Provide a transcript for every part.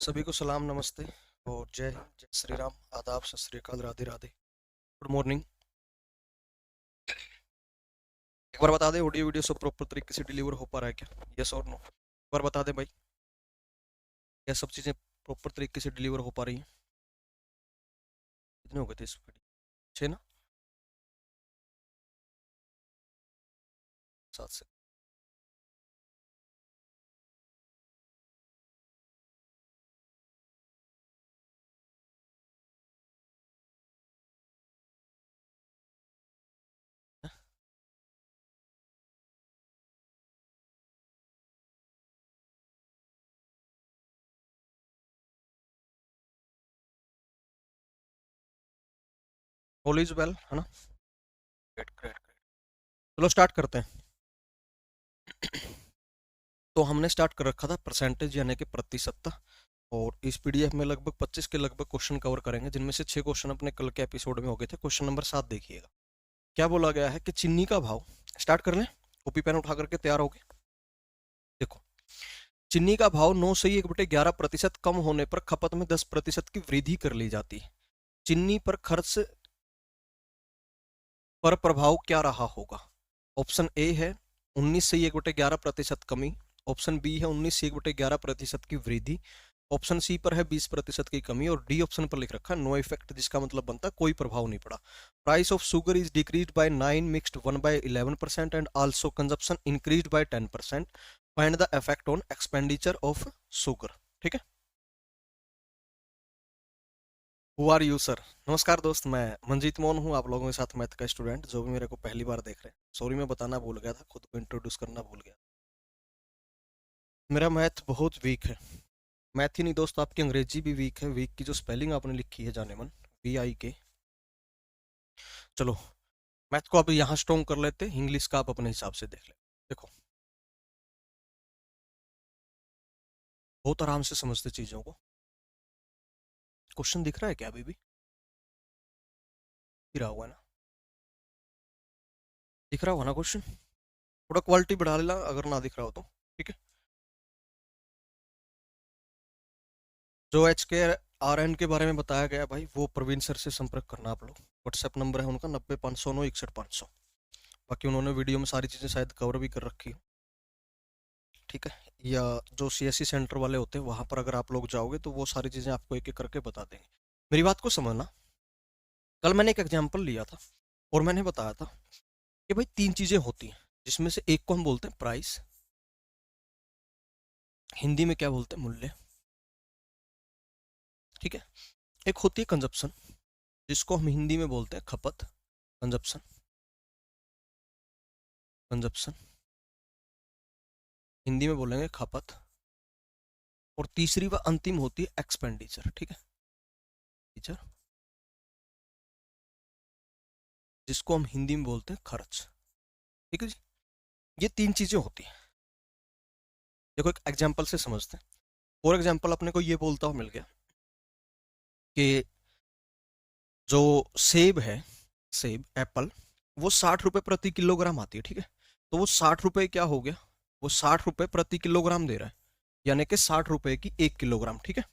सभी को सलाम नमस्ते और जय हिंद, जय श्री राम, आदाब, सत श्री अकाल, राधे राधे। Good morning. एक बार बता दे, ऑडियो वीडियो सब प्रॉपर तरीके से डिलीवर हो पा रहा है क्या? यस और नो, एक बार बता दे भाई, क्या सब चीज़ें प्रॉपर तरीके से डिलीवर हो पा रही हैं? कितने हो गए थे इस वीडियो? 6 ना? 7 से ऑल इज वेल, है ना? Great great great. चलो स्टार्ट करते हैं। तो हमने स्टार्ट कर रखा था परसेंटेज यानी कि प्रतिशतता, और इस पीडीएफ में लगभग 25 के लगभग क्वेश्चन कवर करेंगे, जिनमें से 6 क्वेश्चन अपने कल के एपिसोड में हो गए थे। क्वेश्चन नंबर 7 देखिएगा। क्या बोला गया है कि चीनी का भाव, स्टार्ट कर लें, कॉपी पेन उठा करके तैयार हो गए। देखो, चीनी का भाव 9 से 1/11% कम होने पर खपत में 10% की वृद्धि कर ली जाती है। चीनी पर खर्च पर प्रभाव क्या रहा होगा? ऑप्शन ए है 19 से 1/11% कमी, ऑप्शन बी है 19 से 1/11% की वृद्धि, ऑप्शन सी पर है 20% की कमी, और डी ऑप्शन पर लिख रखा है नो इफेक्ट, जिसका मतलब बनता है कोई प्रभाव नहीं पड़ा। Price of sugar is decrease by 9 mixed 1/11% and also consumption increase by 10%। Find the effect on expenditure of sugar. ठीक है, हु आर यू सर? नमस्कार दोस्त, मैं मंजीत मोहन हूँ, आप लोगों के साथ मैथ का स्टूडेंट, जो भी मेरे को पहली बार देख रहे हैं। सॉरी, मैं बताना भूल गया था, खुद को इंट्रोड्यूस करना भूल गया। मेरा मैथ बहुत वीक है। मैथ ही नहीं दोस्त, आपकी अंग्रेजी भी वीक है। वीक की जो स्पेलिंग आपने लिखी है जाने मन, VIK। चलो, मैथ को आप यहाँ स्ट्रॉन्ग कर लेते, इंग्लिश का आप अपने हिसाब से देख ले। देखो, बहुत आराम से समझते चीजों को। क्वेश्चन दिख रहा है क्या अभी भी? दिख रहा हुआ ना? दिख रहा हुआ ना क्वेश्चन? थोड़ा क्वालिटी बढ़ा लेना अगर ना दिख रहा हो तो। ठीक है, जो HKRN के बारे में बताया गया भाई, वो प्रवीण सर से संपर्क करना आप लोग। व्हाट्सएप नंबर है उनका 90 509 61 500। बाकी उन्होंने वीडियो में सारी चीज़ें शायद कवर भी कर रखी हो। ठीक है, या जो CSC सेंटर वाले होते हैं वहां पर अगर आप लोग जाओगे तो वो सारी चीज़ें आपको एक एक करके बता देंगे। मेरी बात को समझना, कल मैंने एक एग्जाम्पल लिया था और मैंने बताया था कि भाई 3 चीज़ें होती हैं, जिसमें से एक को हम बोलते हैं प्राइस, हिंदी में क्या बोलते हैं? मूल्य। ठीक है, एक होती है कंजप्शन, जिसको हम हिंदी में बोलते हैं खपत। कंजप्शन, कंजप्शन हिंदी में बोलेंगे खपत। और तीसरी व अंतिम होती है एक्सपेंडिचर। ठीक है, टीचर, जिसको हम हिंदी में बोलते हैं खर्च। ठीक है जी, ये 3 चीजें होती हैं। देखो, एक एग्जाम्पल से समझते हैं। फॉर एग्जाम्पल, अपने को ये बोलता हुआ मिल गया कि जो सेब है, सेब, एप्पल, वो 60 रुपए प्रति किलोग्राम आती है। ठीक है, तो वो 60 रुपए क्या हो गया? वो 60 रुपए प्रति किलोग्राम दे रहा है, यानी कि 60 रुपए की 1 किलोग्राम। ठीक है,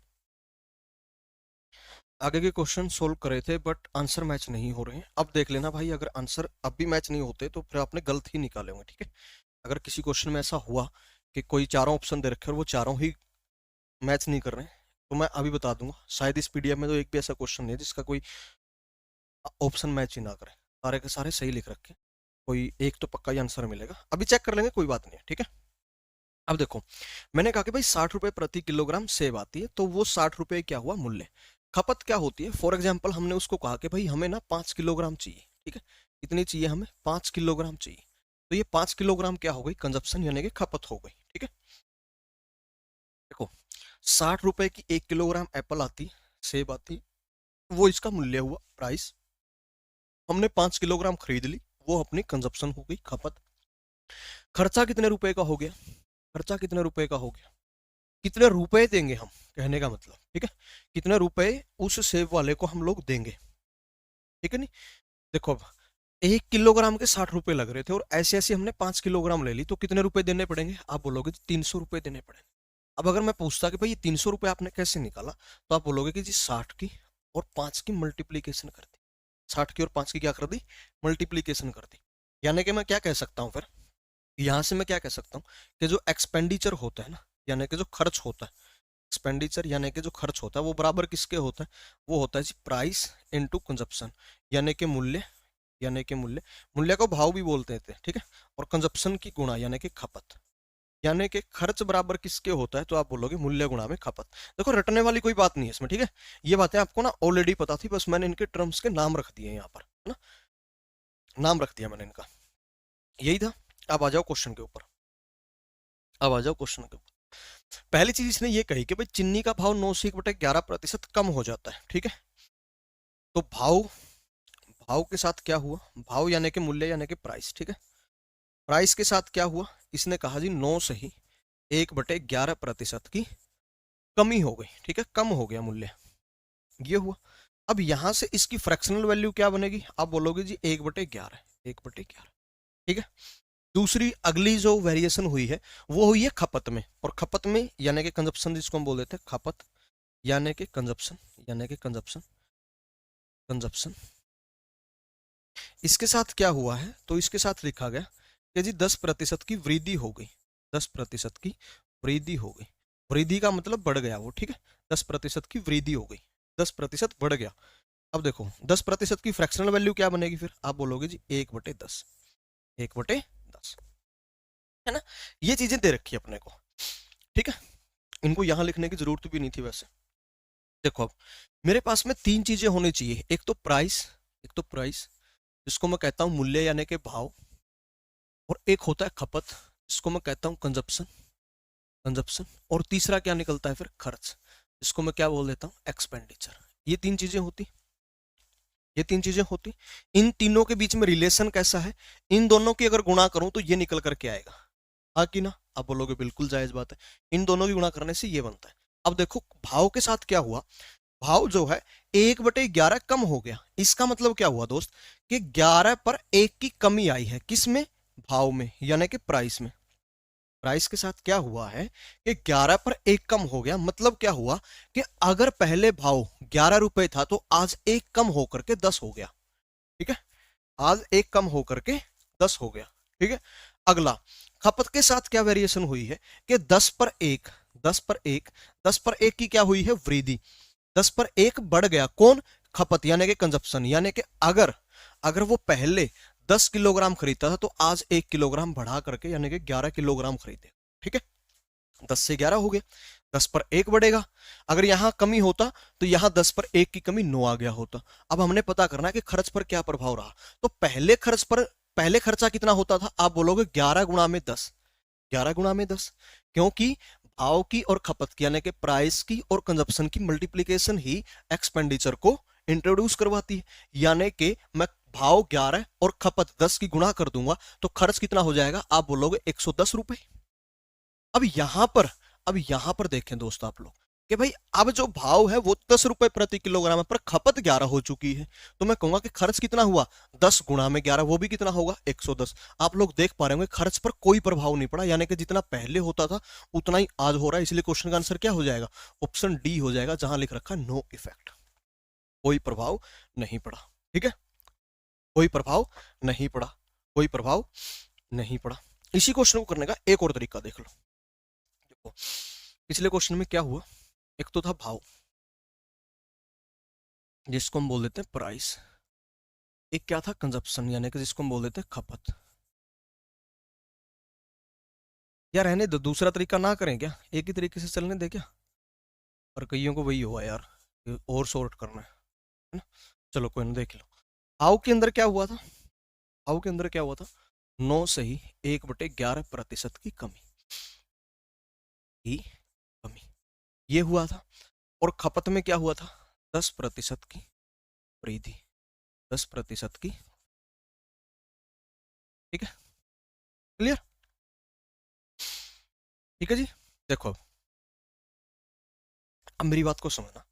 आगे के क्वेश्चन सोल्व करे थे बट आंसर मैच नहीं हो रहे हैं। अब देख लेना भाई, अगर आंसर अब भी मैच नहीं होते तो फिर आपने गलत ही निकाले होंगे। ठीक है, अगर किसी क्वेश्चन में ऐसा हुआ कि कोई चारों ऑप्शन दे रखे और वो चारों ही मैच नहीं कर रहे हैं, तो मैं अभी बता दूंगा, शायद इस पीडीएफ में तो एक भी ऐसा क्वेश्चन नहीं है जिसका कोई ऑप्शन मैच ही ना करे। सारे के सारे सही लिख रखे, कोई एक तो पक्का ही आंसर मिलेगा। अभी चेक कर लेंगे, कोई बात नहीं है। ठीक है, अब देखो, मैंने कहा कि भाई 60 रुपए प्रति किलोग्राम सेब आती है, तो वो 60 रुपए क्या हुआ? मूल्य। खपत क्या होती है? फॉर एग्जाम्पल, हमने उसको कहा कि भाई हमें ना 5 किलोग्राम चाहिए। ठीक है, कितनी चाहिए हमें? 5 किलोग्राम चाहिए। तो ये 5 किलोग्राम क्या हो गई? कंजप्शन यानी कि खपत हो गई। ठीक है, देखो, 60 रुपए की 1 किलोग्राम एप्पल आती, सेब आती, वो इसका मूल्य हुआ, प्राइस। हमने 5 किलोग्राम खरीद ली, वो अपनी कंजप्शन हो गई, खपत। खर्चा कितने रुपए का हो गया? खर्चा कितने रुपए का हो गया? कितने रुपए देंगे हम, कहने का मतलब। ठीक है, कितने रुपए उस सेब वाले को हम लोग देंगे। ठीक है, नहीं? देखो, अब 1 किलोग्राम के 60 रुपए लग रहे थे और ऐसे ऐसे हमने 5 किलोग्राम ले ली, तो कितने रुपए देने पड़ेंगे? आप बोलोगे 300 रुपए देने पड़ेंगे। अब अगर मैं पूछता कि भाई ये 300 रुपये आपने कैसे निकाला, तो आप बोलोगे कि जी 60 की और 5 की मल्टीप्लीकेशन कर दी, 60 की और 5 की क्या कर दी, मल्टीप्लीकेशन कर दी। यानी कि मैं क्या कह सकता हूँ फिर, यहां से मैं क्या कह सकता हूँ कि जो एक्सपेंडिचर होता है ना, यानी कि जो खर्च होता है, एक्सपेंडिचर यानी कि जो खर्च होता है वो बराबर किसके होता है, वो होता है जी प्राइस इनटू कंजप्शन, यानी कि मूल्य, यानी कि मूल्य, मूल्य को भाव भी बोलते थे, ठीक है, और कंजप्शन की गुणा यानी कि खपत, यानी कि खर्च बराबर किसके होता है, तो आप बोलोगे मूल्य गुणा में खपत। देखो रटने वाली कोई बात नहीं है इसमें, ठीक है, ये बातें आपको ना ऑलरेडी पता थी, बस मैंने इनके टर्म्स के नाम रख दिए यहाँ पर, है ना, नाम रख दिया मैंने इनका, यही था। अब आ जाओ क्वेश्चन के ऊपर, अब आ जाओ क्वेश्चन के ऊपर। पहली चीज इसने ये कही कि भाई चीनी का भाव 9 से 1/11% कम हो जाता है, ठीक है, तो भाव, भाव के साथ क्या हुआ, भाव यानी कि मूल्य यानी कि प्राइस, ठीक है, प्राइस के साथ क्या हुआ, इसने कहा जी 9 से ही 1/11% की कमी हो गई, ठीक है, कम हो गया मूल्य, ये हुआ। अब यहां से इसकी फ्रैक्शनल वैल्यू क्या बनेगी, आप बोलोगे जी 1/11, 1/11, ठीक है। दूसरी अगली जो वेरिएशन हुई है वो हुई है खपत में, और खपत में यानी कि कंजप्शन जिसको हम बोल देते हैं खपत, यानी कि कंजप्शन, यानी कि कंजप्शन, कंजप्शन, इसके साथ क्या हुआ है, तो इसके साथ लिखा गया कि जी 10% की वृद्धि हो गई, 10% की वृद्धि हो गई, वृद्धि का मतलब बढ़ गया वो, ठीक है, 10% की वृद्धि हो गई, 10% बढ़ गया। अब देखो 10% की फ्रैक्शनल वैल्यू क्या बनेगी फिर, आप बोलोगे जी 1/10, 1/10, है ना, ये चीजें दे रखी है अपने को, ठीक है, इनको यहां लिखने की जरूरत भी नहीं थी वैसे। देखो अब मेरे पास में तीन चीजें होनी चाहिए, एक तो प्राइस, एक तो प्राइस जिसको मैं कहता हूं मूल्य यानी कि भाव, और एक होता है खपत जिसको मैं कहता हूं कंजप्शन, कंजप्शन, और तीसरा क्या निकलता है फिर खर्च, जिसको मैं क्या बोल देता हूं एक्सपेंडिचर। ये तीन चीजें होती, ये तीन चीजें होती, इन तीनों के बीच में रिलेशन कैसा है, इन दोनों की अगर गुणा करूं तो ये निकल करके आएगा, हाँ कि ना, आप बोलोगे बिल्कुल जायज बात है, इन दोनों की गुणा करने से ये बनता है। अब देखो भाव के साथ क्या हुआ, भाव जो है 1/11 कम हो गया, इसका मतलब क्या हुआ दोस्त कि 11 पर 1 की कमी आई है, किसमें, भाव में, यानी कि प्राइस में। प्राइस के साथ क्या हुआ है कि 11 पर 1 कम हो गया, मतलब क्या हुआ कि अगर पहले भाव 11 रुपए था तो आज 1 कम होकर के 10 हो गया, ठीक है, आज 1 कम होकर के 10 हो गया, ठीक है। अगला खपत के साथ क्या वेरिएशन हुई है कि 10 पर 1, 10 पर 1, 10 पर 1 की क्या हुई है वृद्धि, 10 पर 1 बढ़ गया, कौन, खपत यानी कि कंजप्शन, यानी कि अगर अगर वो पहले 10 किलोग्राम खरीदता था तो आज 1 किलोग्राम बढ़ा करके यानी कि 11 किलोग्राम खरीदे, ठीक है, 10 से 11 हो गए, 10 पर 1 बढ़ेगा, अगर यहां कमी होता तो यहां 10 पर 1 की कमी 9 आ गया होता। अब हमने पता करना है कि खर्च पर क्या प्रभाव रहा, तो पहले खर्च पर, पहले खर्चा कितना होता था, आप बोलोगे 11 गुणा में 10, 11 गुणा में 10, क्योंकि भाव की और खपत की यानी कि प्राइस की और कंजप्शन की मल्टीप्लीकेशन ही एक्सपेंडिचर को इंट्रोड्यूस करवाती है, यानी कि मैं भाव 11 और खपत 10 की गुणा कर दूंगा तो खर्च कितना हो जाएगा, आप बोलोगे 110 रुपए। अब यहां पर, अब यहां पर देखें दोस्त आप लोग कि भाई अब जो भाव है वो 10 रुपए प्रति किलोग्राम है पर खपत 11 हो चुकी है, तो मैं कहूंगा कि खर्च कितना हुआ, 10 गुणा में 11, वो भी कितना होगा 110। आप लोग देख पा रहे होंगे खर्च पर कोई प्रभाव नहीं पड़ा, यानी कि जितना पहले होता था उतना ही आज हो रहा है, इसलिए क्वेश्चन का आंसर क्या हो जाएगा, ऑप्शन डी हो जाएगा, जहां लिख रखा नो इफेक्ट, कोई प्रभाव नहीं पड़ा, ठीक है, कोई प्रभाव नहीं पड़ा, कोई प्रभाव नहीं पड़ा। इसी क्वेश्चन को करने का एक और तरीका देख लो, देखो पिछले क्वेश्चन में क्या हुआ, एक तो था भाव जिसको हम बोल देते हैं प्राइस, एक क्या था कंजप्शन यानी कि जिसको हम बोल देते हैं खपत। यार रहने दो, दूसरा तरीका ना करें क्या, एक ही तरीके से चलने दे क्या, और कईयों को वही हुआ यार, और सॉर्ट करना है ना, चलो कोई ना देख लो। भाव के अंदर क्या हुआ था, भाव के अंदर क्या हुआ था, 9 से ही 1/11% की कमी, की कमी, ये हुआ था, और खपत में क्या हुआ था, 10% की वृद्धि, 10% की, ठीक है, क्लियर, ठीक है जी। देखो अब मेरी बात को समझना,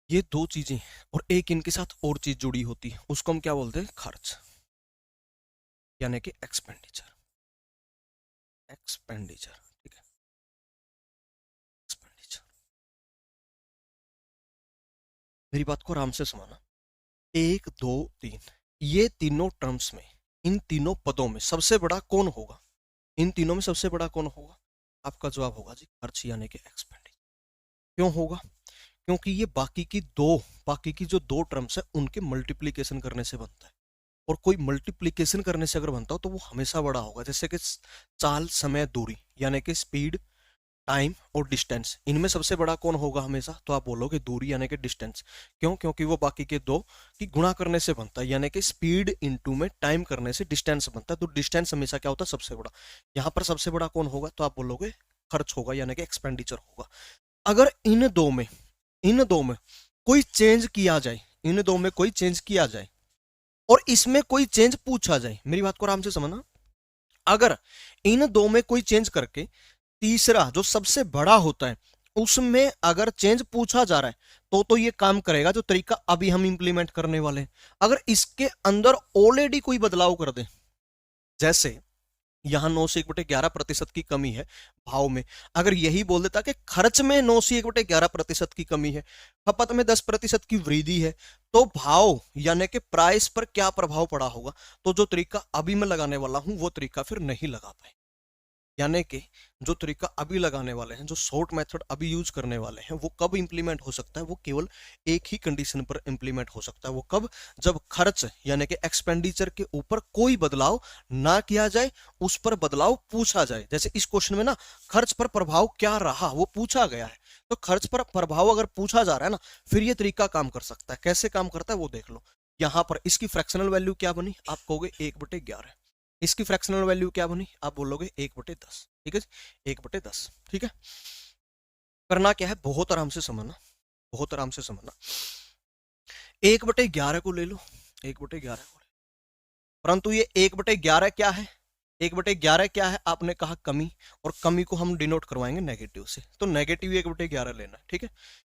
ये दो चीजें और एक इनके साथ और चीज जुड़ी होती है, उसको हम क्या बोलते हैं खर्च, यानी कि एक्सपेंडिचर, एक्सपेंडिचर, ठीक है, मेरी बात को आराम से समझना। 1 2 3 ये तीनों टर्म्स में, इन तीनों पदों में सबसे बड़ा कौन होगा? इन तीनों में सबसे बड़ा कौन होगा? आपका जवाब होगा जी खर्च यानी कि एक्सपेंडिचर। क्यों होगा? क्योंकि ये बाकी की जो दो टर्म्स है उनके मल्टीप्लीकेशन करने से बनता है, और कोई मल्टीप्लीकेशन करने से अगर बनता हो तो वो हमेशा बड़ा होगा। जैसे कि चाल, समय, दूरी यानी कि स्पीड, टाइम और डिस्टेंस, इनमें सबसे बड़ा कौन होगा हमेशा? तो आप बोलोगे दूरी यानी कि डिस्टेंस। क्यों? क्योंकि वो बाकी के दो की गुणा करने से बनता है, यानी कि स्पीड इनटू में टाइम करने से डिस्टेंस बनता है। तो डिस्टेंस हमेशा क्या होता है? सबसे बड़ा। यहाँ पर सबसे बड़ा कौन होगा? तो आप बोलोगे खर्च होगा यानी कि एक्सपेंडिचर होगा। अगर इन दो में कोई चेंज किया जाए, इन दो में कोई चेंज किया जाए और इसमें कोई चेंज पूछा जाए, मेरी बात को आराम से समझना। अगर इन दो में कोई चेंज करके तीसरा जो सबसे बड़ा होता है उसमें अगर चेंज पूछा जा रहा है तो ये काम करेगा जो तरीका अभी हम इंप्लीमेंट करने वाले हैं। अगर इसके अंदर ऑलरेडी कोई बदलाव कर दे, जैसे यहां 9 से 1/11% की कमी है भाव में, अगर यही बोल देता कि खर्च में 9 से 1/11% की कमी है, खपत में 10% की वृद्धि है, तो भाव यानी कि प्राइस पर क्या प्रभाव पड़ा होगा? तो जो तरीका अभी मैं लगाने वाला हूं वो तरीका फिर नहीं लगा पाए। यानी कि जो तरीका अभी लगाने वाले हैं, जो शॉर्ट मेथड अभी यूज करने वाले हैं, वो कब इंप्लीमेंट हो सकता है? वो केवल एक ही कंडीशन पर इंप्लीमेंट हो सकता है। वो कब? जब खर्च यानी कि एक्सपेंडिचर के ऊपर कोई बदलाव ना किया जाए, उस पर बदलाव पूछा जाए। जैसे इस क्वेश्चन में ना खर्च पर प्रभाव क्या रहा वो पूछा गया है, तो खर्च पर प्रभाव अगर पूछा जा रहा है ना, फिर ये तरीका काम कर सकता है। कैसे काम करता है वो देख लो। यहां पर इसकी फ्रैक्शनल वैल्यू क्या बनी? आप कहोगे 1/11। इसकी फ्रैक्शनल वैल्यू क्या बनी? आप बोलोगे 1/10। ठीक है, 1/10। ठीक है, करना क्या है? बहुत आराम से समझना, बहुत आराम से समझना। 1/11 को ले लो, 1/11 को, परंतु ये 1/11 क्या है? 1/11 क्या है? आपने कहा कमी, और कमी को हम डिनोट करवाएंगे नेगेटिव से, तो नेगेटिव 1/11 लेना। ठीक है,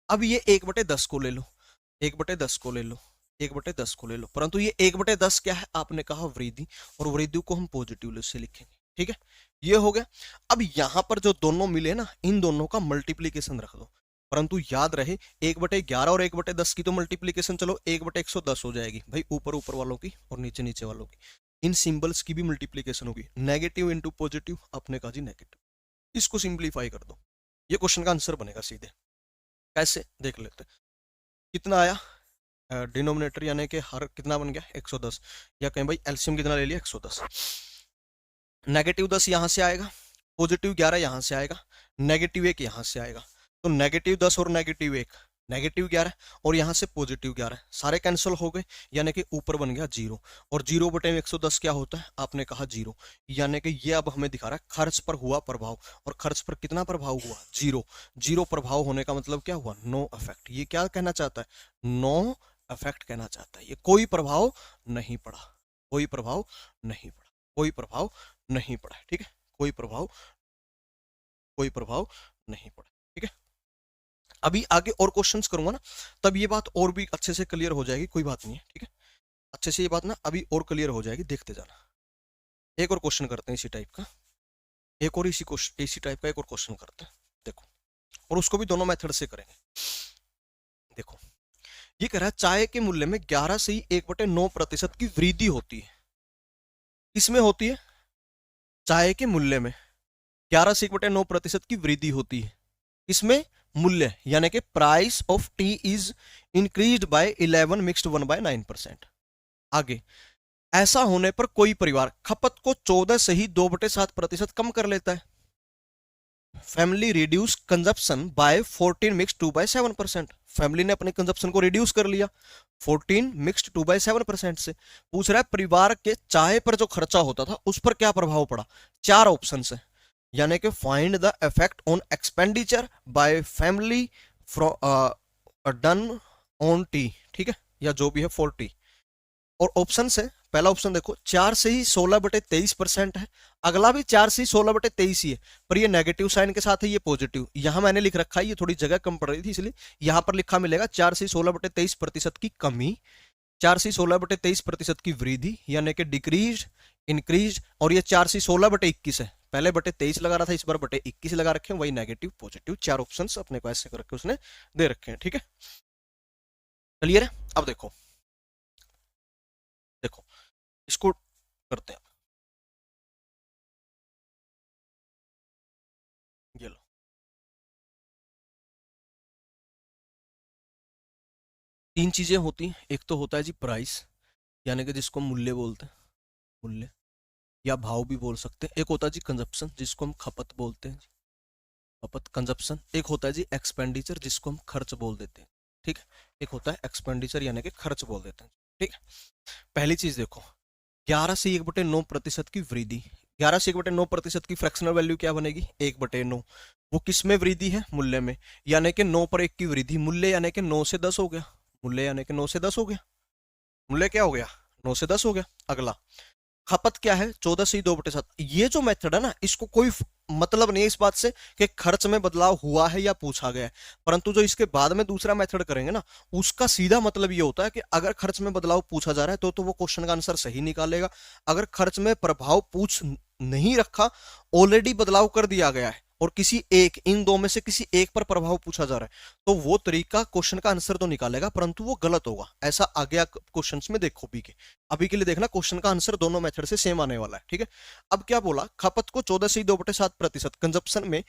अब ये 1/10 को ले लो, 1/10 को ले लो, 1/10 को ले लो, परंतु ये 1/10 क्या है? आपने कहा वृद्धि, और वृद्धि को हम पॉजिटिव से लिखेंगे। ठीक है, ये हो गया। अब यहां पर जो दोनों मिले ना, इन दोनों का मल्टीप्लीकेशन रख दो, परंतु याद रहे 1/11 और 1/10 की तो मल्टीप्लीकेशन चलो 1/110 हो जाएगी भाई, ऊपर ऊपर वालों की और नीचे नीचे वालों की। इन सिंबल्स की भी मल्टीप्लीकेशन होगी, नेगेटिव इंटू पॉजिटिव। आपने कहा जी नेगेटिव, इसको सिंप्लीफाई कर दो, ये क्वेश्चन का आंसर बनेगा सीधे। कैसे देख लेते हैं। कितना आया? डिनोमिनेटर यानी कि हर कितना बन गया? 110, या कहीं भाई एलसीएम कितना ले लिया? 110। नेगेटिव 10 यहां से आएगा, पॉजिटिव 11 यहां से आएगा, नेगेटिव 1 यहां से आएगा, तो नेगेटिव 10 और नेगेटिव 1, नेगेटिव 11, और यहां से पॉजिटिव 11, सारे कैंसिल हो गए, यानी कि ऊपर बन गया 0। और 0/110 क्या होता है? आपने कहा 0, यानी कि ये अब हमें दिखा रहा है खर्च पर हुआ प्रभाव, और खर्च पर कितना प्रभाव हुआ? 0। 0 प्रभाव होने का मतलब क्या हुआ? No effect. ये क्या कहना चाहता है? नो इफेक्ट कहना चाहता है, ये कोई प्रभाव नहीं पड़ा, कोई प्रभाव नहीं पड़ा, कोई प्रभाव नहीं पड़ा है। ठीक है, कोई प्रभाव नहीं पड़ा। ठीक है, अभी आगे और क्वेश्चंस करूंगा ना, तब ये बात और भी अच्छे से क्लियर हो जाएगी, कोई बात नहीं है। ठीक है, अच्छे से ये बात ना अभी और क्लियर हो जाएगी, देखते जाना। एक और क्वेश्चन करते हैं इसी टाइप का, एक और इसी टाइप का एक और क्वेश्चन करते हैं, देखो, और उसको भी दोनों मेथड से करेंगे। देखो, ये कह रहा है चाय के मूल्य में 11 से ही 1/9% की वृद्धि होती है। किसमें होती है? चाय के मूल्य में 11 से 1/9% की वृद्धि होती है। इसमें मूल्य यानी कि price of T is increased by 11 mixed 1/9%। आगे, ऐसा होने पर कोई परिवार खपत को 14 से ही 2/7% कम कर लेता है। Family reduce consumption by 14 mix 2/7%। Family ने अपने कंजप्शन को रिड्यूस कर लिया 14 मिक्स्ड 2/7% से। पूछ रहा है परिवार के चाय पर जो खर्चा होता था उस पर क्या प्रभाव पड़ा? 4 ऑप्शन है, यानी कि find the effect on expenditure bye family done on T. ठीक है, या जो भी है फॉर टी। और ऑप्शन है, पहला ऑप्शन देखो 4 से ही 16/23% है, अगला भी 4 से ही 16/23 ही है, पर ये नेगेटिव साइन के साथ है, ये पॉजिटिव। यहां मैंने लिख रखा है, ये थोड़ी जगह कम पड़ रही थी इसलिए यहां पर लिखा मिलेगा 4 से 16/23% की कमी, 4 से 16/23% की वृद्धि यानी कि डिक्रीज, इंक्रीज, और ये 4 से 16/21 है, पहले बटे 23 लगा रहा था, इस बार बटे 21 लगा रखे हैं, वही नेगेटिव पॉजिटिव 4 ऑप्शंस अपने को ऐसे करके उसने दे रखे हैं। ठीक है, क्लियर है? अब देखो, देखो इसको करते हैं। ये लो, तीन चीजें होती हैं। एक तो होता है जी प्राइस, यानी कि जिसको मूल्य बोलते हैं, मूल्य या भाव भी बोल सकते हैं। एक होता है जी कंजप्शन, जिसको हम खपत बोलते हैं, खपत कंजप्शन। एक होता है जी एक्सपेंडिचर, जिसको हम खर्च बोल देते हैं, ठीक है। एक होता है एक्सपेंडिचर यानी कि खर्च बोल देते हैं, ठीक है। पहली चीज देखो, 11 से 1/9% की वृद्धि, 11 से 1/9% की फ्रैक्शनल वैल्यू क्या बनेगी? 1/9। वो किस में वृद्धि है? मूल्य में। यानी कि 9 पर 1 की वृद्धि, मूल्य यानी कि 9 से 10 हो गया, मूल्य यानी कि 9 से 10 हो गया, मूल्य क्या हो गया? 9 से 10 हो गया। अगला खपत क्या है? 14 से 2/7। ये जो मेथड है ना, इसको कोई मतलब नहीं है इस बात से कि खर्च में बदलाव हुआ है या पूछा गया है, परंतु जो इसके बाद में दूसरा मेथड करेंगे ना, उसका सीधा मतलब ये होता है कि अगर खर्च में बदलाव पूछा जा रहा है तो वो क्वेश्चन का आंसर सही निकालेगा। अगर खर्च में प्रभाव पूछ नहीं रखा, ऑलरेडी बदलाव कर दिया गया है और किसी एक, इन दो में से किसी एक पर प्रभाव पूछा जा रहा है, तो वो तरीका क्वेश्चन का आंसर तो निकालेगा, परंतु वो गलत होगा। ऐसा आगे क्वेश्चंस में देखो भी के, अभी के लिए देखना क्वेश्चन का आंसर दोनों मेथड से सेम आने वाला है, ठीक है। अब क्या बोला? खपत को 14 से 2/7%, कंजप्शन में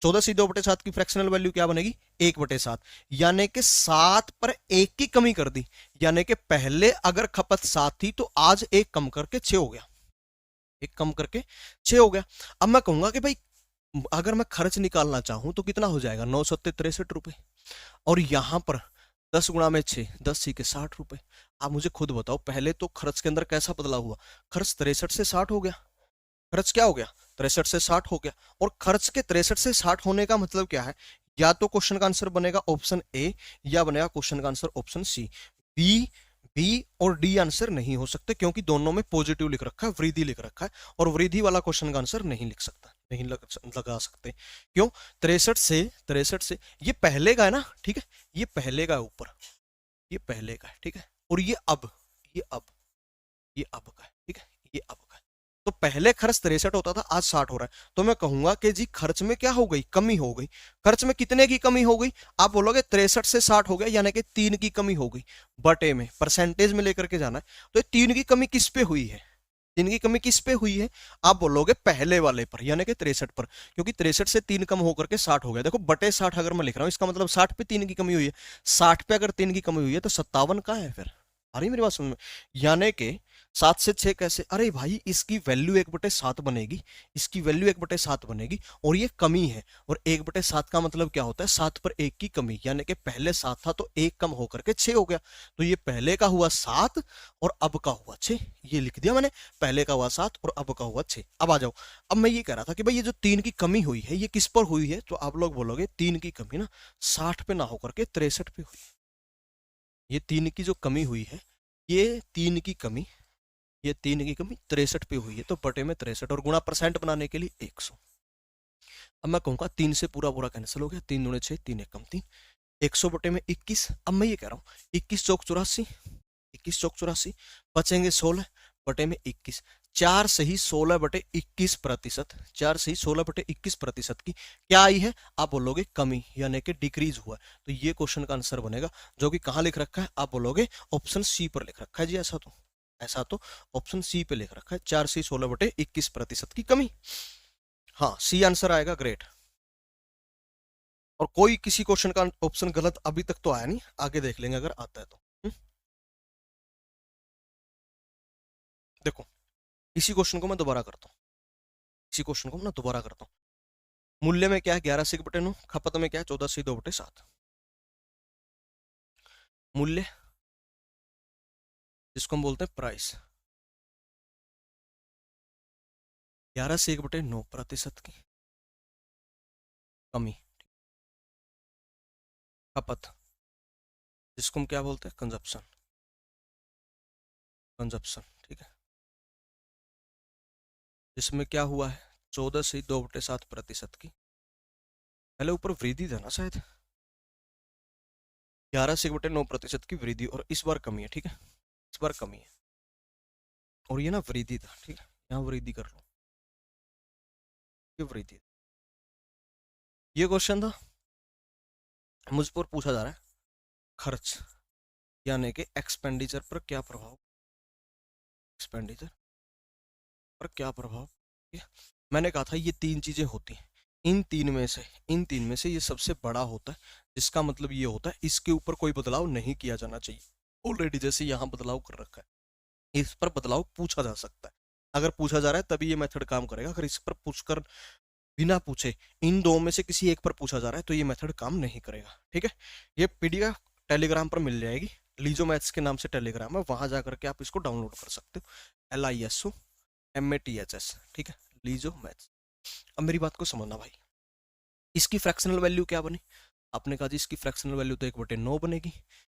14 से 2/7 की फ्रैक्शनल वैल्यू क्या बनेगी? 1/7, यानी कि 7 पर 1 की कमी कर दी। यानी कि पहले अगर खपत 7 थी तो आज 1 कम करके 6 हो गया, 1 कम करके 6 हो गया। अब मैं कहूंगा कि भाई अगर मैं खर्च निकालना चाहूं तो कितना हो जाएगा? 9 7 63 रुपए। और यहां पर 10 × 6, 10 × 60 रुपए। आप मुझे खुद बताओ, पहले तो खर्च के अंदर कैसा बदलाव हुआ? खर्च 63 से 60 हो गया, खर्च क्या हो गया? 63 से 60 हो गया। और खर्च के 63 से 60 होने का मतलब क्या है? या तो क्वेश्चन का आंसर बनेगा ऑप्शन ए, या बनेगा क्वेश्चन का answer option C. B, B और डी आंसर नहीं हो सकते, क्योंकि दोनों में पॉजिटिव लिख रखा है, वृद्धि लिख रखा है, और वृद्धि वाला क्वेश्चन का आंसर नहीं लिख सकता, नहीं लगा सकते। क्यों? 63 से ये पहले का है ना, ठीक है, ये पहले का है ऊपर, ये पहले का है, ठीक है। और ये अब, ये अब का है, ठीक है, ये अब का है। तो पहले खर्च 63 होता था, आज 60 हो रहा है, तो मैं कहूंगा कि जी खर्च में क्या हो गई? कमी हो गई। खर्च में कितने की कमी हो गई? आप बोलोगे 63 से 60 हो गया, यानी कि 3 की कमी हो गई। बटे में परसेंटेज में लेकर के जाना है, तो 3 की कमी किस पे हुई है? 3 की कमी किस पे हुई है? आप बोलोगे पहले वाले पर, यानी कि 63 पर, क्योंकि 63 से 3 कम होकर के 60 हो गया। देखो बटे 60 अगर मैं लिख रहा हूं, इसका मतलब 60 पे 3 की कमी हुई है। 60 पे अगर 3 की कमी हुई है तो 57 का है फिर। आ रही मेरी बात समझ में? यानी कि 7 से 6 कैसे? अरे भाई इसकी वैल्यू 1/7 बनेगी, इसकी वैल्यू 1/7 बनेगी, और ये कमी है। और 1/7 का मतलब क्या होता है? 7 पर 1 की कमी, यानी कि पहले 7 था तो 1 कम होकर के 6 हो गया। तो ये पहले का हुआ 7 और अब का हुआ 6, ये लिख दिया मैंने। पहले का हुआ 7 और अब का हुआ 6। अब आ जाओ, अब मैं ये कह रहा था कि भाई ये जो 3 की कमी हुई है, ये किस पर हुई है? तो आप लोग बोलोगे 3 की कमी ना 60 पे ना होकर के 63 पे हुई। ये 3 की जो कमी हुई है, ये 3 की कमी, ये 3 की कमी 63 पे हुई है, तो बटे में 63 और गुणा परसेंट बनाने के लिए 100। अब मैं कहूंगा 3 से पूरा पूरा कैंसिल हो गया, 3 दूने 6, 3 एक कम 3, 100 बटे में 21। अब मैं ये कह रहा हूँ 21 चौक 84, 21 चौक 84, बचेंगे 16 बटे में 21। 4 सही 16/21%, 4 सही 16/21% की क्या आई है? आप बोलोगे कमी, यानी कि डिक्रीज हुआ। तो ये क्वेश्चन का आंसर बनेगा, जो कि कहां लिख रखा है? आप बोलोगे ऑप्शन सी पर लिख रखा है जी। ऐसा तो ऑप्शन सी पे लिख रखा है, 4 से 16/21% की कमी। हाँ, सी आंसर आएगा। ग्रेट। और कोई किसी क्वेश्चन का ऑप्शन गलत अभी तक तो आया नहीं, आगे देख लेंगे अगर आता है तो। देखो इसी क्वेश्चन को मैं दोबारा करता हूँ, इसी क्वेश्चन को मैं दोबारा करता हूँ। मूल्य में क्या है? 11 से 1/9, खपत में क्या है? 14 से 2/7। मूल्य जिसको हम बोलते हैं प्राइस, 11 से 1/9% की कमी। खपत जिसको हम क्या बोलते हैं? कंजप्शन, कंजप्शन, ठीक है। जिसमें क्या हुआ है? 14 से 2/7% की, पहले ऊपर वृद्धि था ना शायद, 11 से 1/9% की वृद्धि, और इस बार कमी है, ठीक है, इस बार कमी है। और ये ना वृद्धि था, ठीक है, यहाँ वृद्धि कर लो, ये वृद्धि। ये क्वेश्चन था, मुझ पर पूछा जा रहा है खर्च, यानी कि एक्सपेंडिचर पर क्या प्रभाव, एक्सपेंडिचर पर क्या प्रभाव। ठीक है? मैंने कहा था ये तीन चीजें होती हैं, इन तीन में से ये सबसे बड़ा होता है, जिसका मतलब ये होता है इसके ऊपर कोई बदलाव नहीं किया जाना चाहिए। ऑलरेडी जैसे यहाँ बदलाव कर रखा है, इस पर बदलाव पूछा जा सकता है। अगर पूछा जा रहा है तभी ये मेथड काम करेगा, अगर इस पर पूछकर बिना पूछे इन दो में से किसी एक पर पूछा जा रहा है तो ये मेथड काम नहीं करेगा। ठीक है, ये पीडीएफ टेलीग्राम पर मिल जाएगी, लीजो मैथ्स के नाम से टेलीग्राम है, वहां जाकर के आप इसको डाउनलोड कर सकते हो, LISO MATHS। ठीक है, लीजो मैथ्स। अब मेरी बात को समझना भाई, इसकी फ्रैक्शनल वैल्यू क्या बनी। आपने कहा जी इसकी फ्रैक्शनल वैल्यू तो 1/9 बनेगी।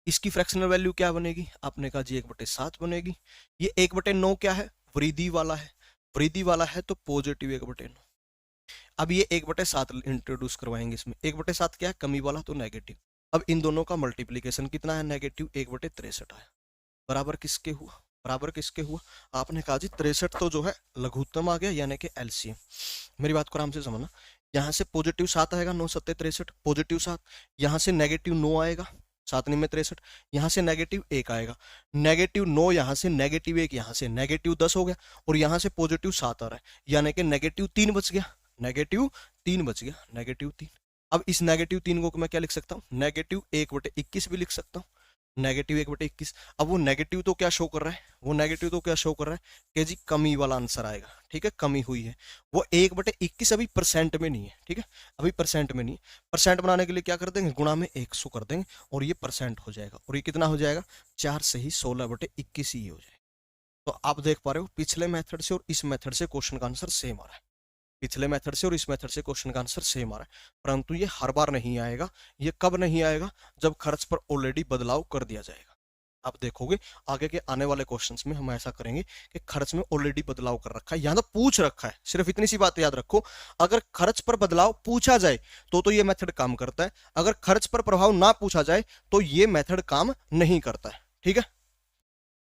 इसकी फ्रैक्शनल वैल्यू क्या बनेगी, आपने कहा जी 1/7 बनेगी। ये 1/9 क्या है, वृद्धि वाला है, वृद्धि वाला है तो पॉजिटिव 1/9। अब ये 1/7 इंट्रोड्यूस करवाएंगे इसमें, 1/7 क्या है, कमी वाला तो नेगेटिव। अब इन दोनों का मल्टीप्लीकेशन कितना है, नेगेटिव 1/63 आया। बराबर किसके हुआ, बराबर किसके हुआ, आपने कहा जी 63 तो जो है लघुत्तम आ गया, यानी कि एलसीएम। मेरी बात को आराम से समझना, यहाँ से पॉजिटिव 7 आएगा, 9×7 = 63, पॉजिटिव 7, यहाँ से नेगेटिव 9 आएगा, 7×9 = 63, यहाँ से नेगेटिव 1 आएगा, नेगेटिव 9 यहाँ से, नेगेटिव 1 यहाँ से, नेगेटिव 10 हो गया, और यहाँ से पॉजिटिव 7 आ रहा है, यानी कि नेगेटिव 3 बच गया, नेगेटिव 3 बच गया, नेगेटिव 3। अब इस नेगेटिव 3 को मैं क्या लिख सकता हूँ, नेगेटिव 1/21 भी लिख सकता हूँ, नेगेटिव 1/21। अब वो नेगेटिव तो क्या शो कर रहा है, वो नेगेटिव तो क्या शो कर रहा है कि जी कमी वाला आंसर आएगा। ठीक है, कमी हुई है, वो 1/21 अभी परसेंट में नहीं है। ठीक है, अभी परसेंट में नहीं है, परसेंट बनाने के लिए क्या कर देंगे, गुणा में 100 कर देंगे और ये परसेंट हो जाएगा, और ये कितना हो जाएगा, 4 से ही 16/21 ही हो जाएगा। तो आप देख पा रहे हो पिछले मेथड से और इस मेथड से क्वेश्चन का आंसर सेम आ रहा है, पिछले मेथड से और इस मेथड से क्वेश्चन का आंसर सेम आ रहा है, परंतु ये हर बार नहीं आएगा। ये कब नहीं आएगा, जब खर्च पर ऑलरेडी बदलाव कर दिया जाएगा। आप देखोगे आगे के आने वाले क्वेश्चंस में हम ऐसा करेंगे कि खर्च में ऑलरेडी बदलाव कर रखा है, यहां तो पूछ रखा है, सिर्फ इतनी सी बात याद रखो, अगर खर्च पर बदलाव पूछा जाए तो ये मेथड काम करता है, अगर खर्च पर प्रभाव ना पूछा जाए तो ये मेथड काम नहीं करता है। ठीक है,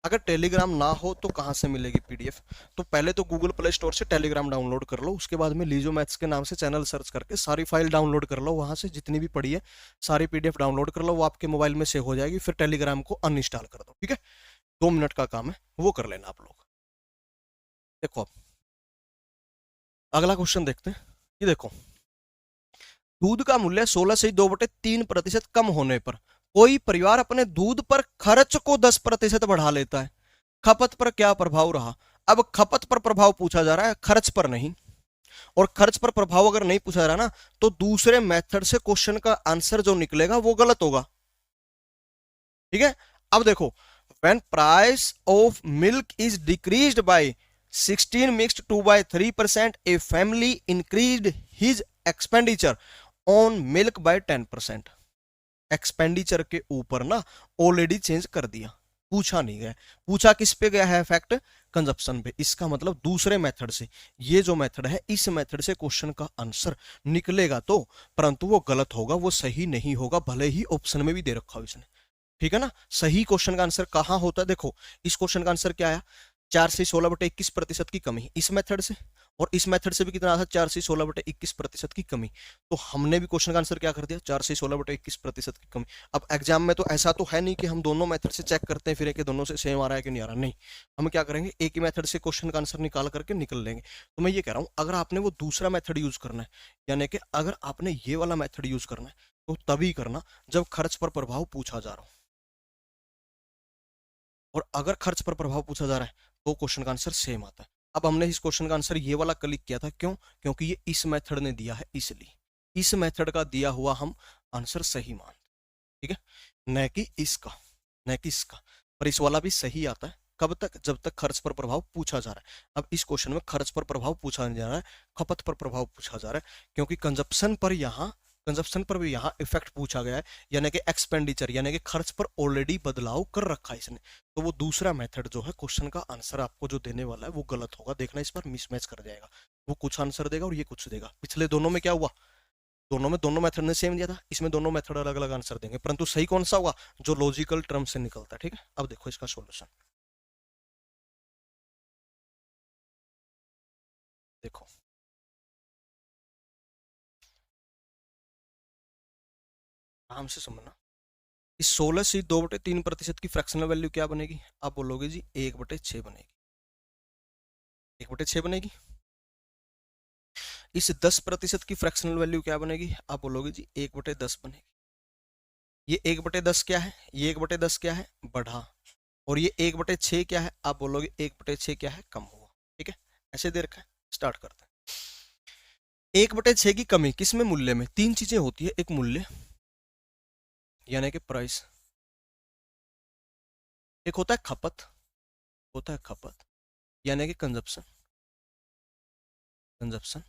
अगर टेलीग्राम ना हो तो कहां से मिलेगी पीडीएफ, तो पहले तो गूगल प्ले स्टोर से टेलीग्राम डाउनलोड कर लो, उसके बाद में लीजो मैथ्स के नाम से चैनल सर्च करके सारी फाइल डाउनलोड कर लो, वहां से जितनी भी पड़ी है सारी पीडीएफ डाउनलोड कर लो, वो आपके मोबाइल में सेव हो जाएगी, फिर टेलीग्राम को अनइंस्टॉल कर दो। ठीक है, 2 मिनट का काम है, वो कर लेना आप लोग। देखो अब अगला क्वेश्चन देखते हैं, ये देखो, दूध का मूल्य 16 से 2/3% कम होने पर कोई परिवार अपने दूध पर खर्च को 10% बढ़ा लेता है, खपत पर क्या प्रभाव रहा। अब खपत पर प्रभाव पूछा जा रहा है, खर्च पर नहीं, और खर्च पर प्रभाव अगर नहीं पूछा जा रहा ना तो दूसरे मेथड से क्वेश्चन का आंसर जो निकलेगा वो गलत होगा। ठीक है, अब देखो, when price of milk is decreased by 16 mixed 2/3%, a family increased his expenditure on milk by 10%। Expenditure के ऊपर ना ऑलरेडी चेंज कर दिया, पूछा नहीं गया, पूछा किस पे गया है, इफेक्ट कंजप्शन पे। इसका मतलब दूसरे मेथड से, ये जो मेथड है इस मेथड से क्वेश्चन का आंसर निकलेगा तो, परंतु वो गलत होगा, वो सही नहीं होगा, भले ही ऑप्शन में भी दे रखा हो इसने। ठीक है ना, सही क्वेश्चन का आंसर कहां होता है, देखो इस क्वेश्चन का आंसर क्या आया, 4 से 16/21% की कमी इस मेथड से, और इस मेथड से भी कितना था, 4 से 16/21% की कमी। तो हमने भी क्वेश्चन का आंसर क्या कर दिया, 4 से 16/21% की कमी। अब एग्जाम में तो ऐसा तो है नहीं कि हम दोनों मेथड से चेक करते हैं फिर कि दोनों से सेम आ रहा है कि नहीं आ रहा, नहीं, हम क्या करेंगे, एक ही मेथड से क्वेश्चन का आंसर निकाल करके निकल लेंगे। तो मैं ये कह रहा हूं अगर आपने वो दूसरा मेथड यूज करना है, यानी कि अगर आपने ये वाला मेथड यूज करना है तो तभी करना जब खर्च पर प्रभाव पूछा जा रहा हो, और अगर खर्च पर प्रभाव पूछा जा रहा है तो क्वेश्चन का आंसर सेम आता है। अब हमने इस क्वेश्चन का आंसर ये वाला क्लिक किया था, क्यों, क्योंकि ये इस मेथड ने दिया है, इसलिए इस मेथड का दिया हुआ हम आंसर सही मान, ठीक है, न कि इसका, न कि इसका। पर इस वाला भी सही आता है, कब तक, जब तक खर्च पर प्रभाव पूछा जा रहा है। अब इस क्वेश्चन में खर्च पर प्रभाव पूछा नहीं जा रहा है, खपत पर प्रभाव पूछा जा रहा है, क्योंकि कंजप्शन पर भी यहाँ इफेक्ट पूछा गया है, यानी कि एक्सपेंडिचर यानी कि खर्च पर ऑलरेडी बदलाव कर रखा है इसने। तो वो दूसरा मेथड जो है क्वेश्चन का आंसर आपको जो देने वाला है वो गलत होगा, देखना इस पर मिसमैच कर जाएगा, वो कुछ आंसर देगा और ये कुछ देगा। पिछले दोनों में क्या हुआ, दोनों मेथड ने सेम दिया था, इसमें दोनों मेथड अलग अलग आंसर देंगे, परंतु सही कौन सा होगा, जो लॉजिकल टर्म से निकलता है। ठीक है, अब देखो इसका सॉल्यूशन, देखो आराम से समझना, इस 16 से 2/3% की फ्रैक्शनल वैल्यू क्या बनेगी? आप बोलोगे जी 1/6 बनेगी, 1/6 बनेगी। इस 10% की फ्रैक्शनल वैल्यू क्या बनेगी? आप बोलोगे जी 1/10 बनेगी। ये 1/10 क्या है? ये 1/10 क्या है? बढ़ा। और ये 1/6 क्या है? आप बोलोगे 1/6 क्या है? कम हुआ। ठीक है, ऐसे दे रखा है। स्टार्ट करते हैं। 1/6 की कमी किस में? मूल्य में। तीन चीजें होती है, एक मूल्य यानी कि प्राइस, एक होता है खपत, होता है खपत यानी कि कंजप्शन, कंजप्शन,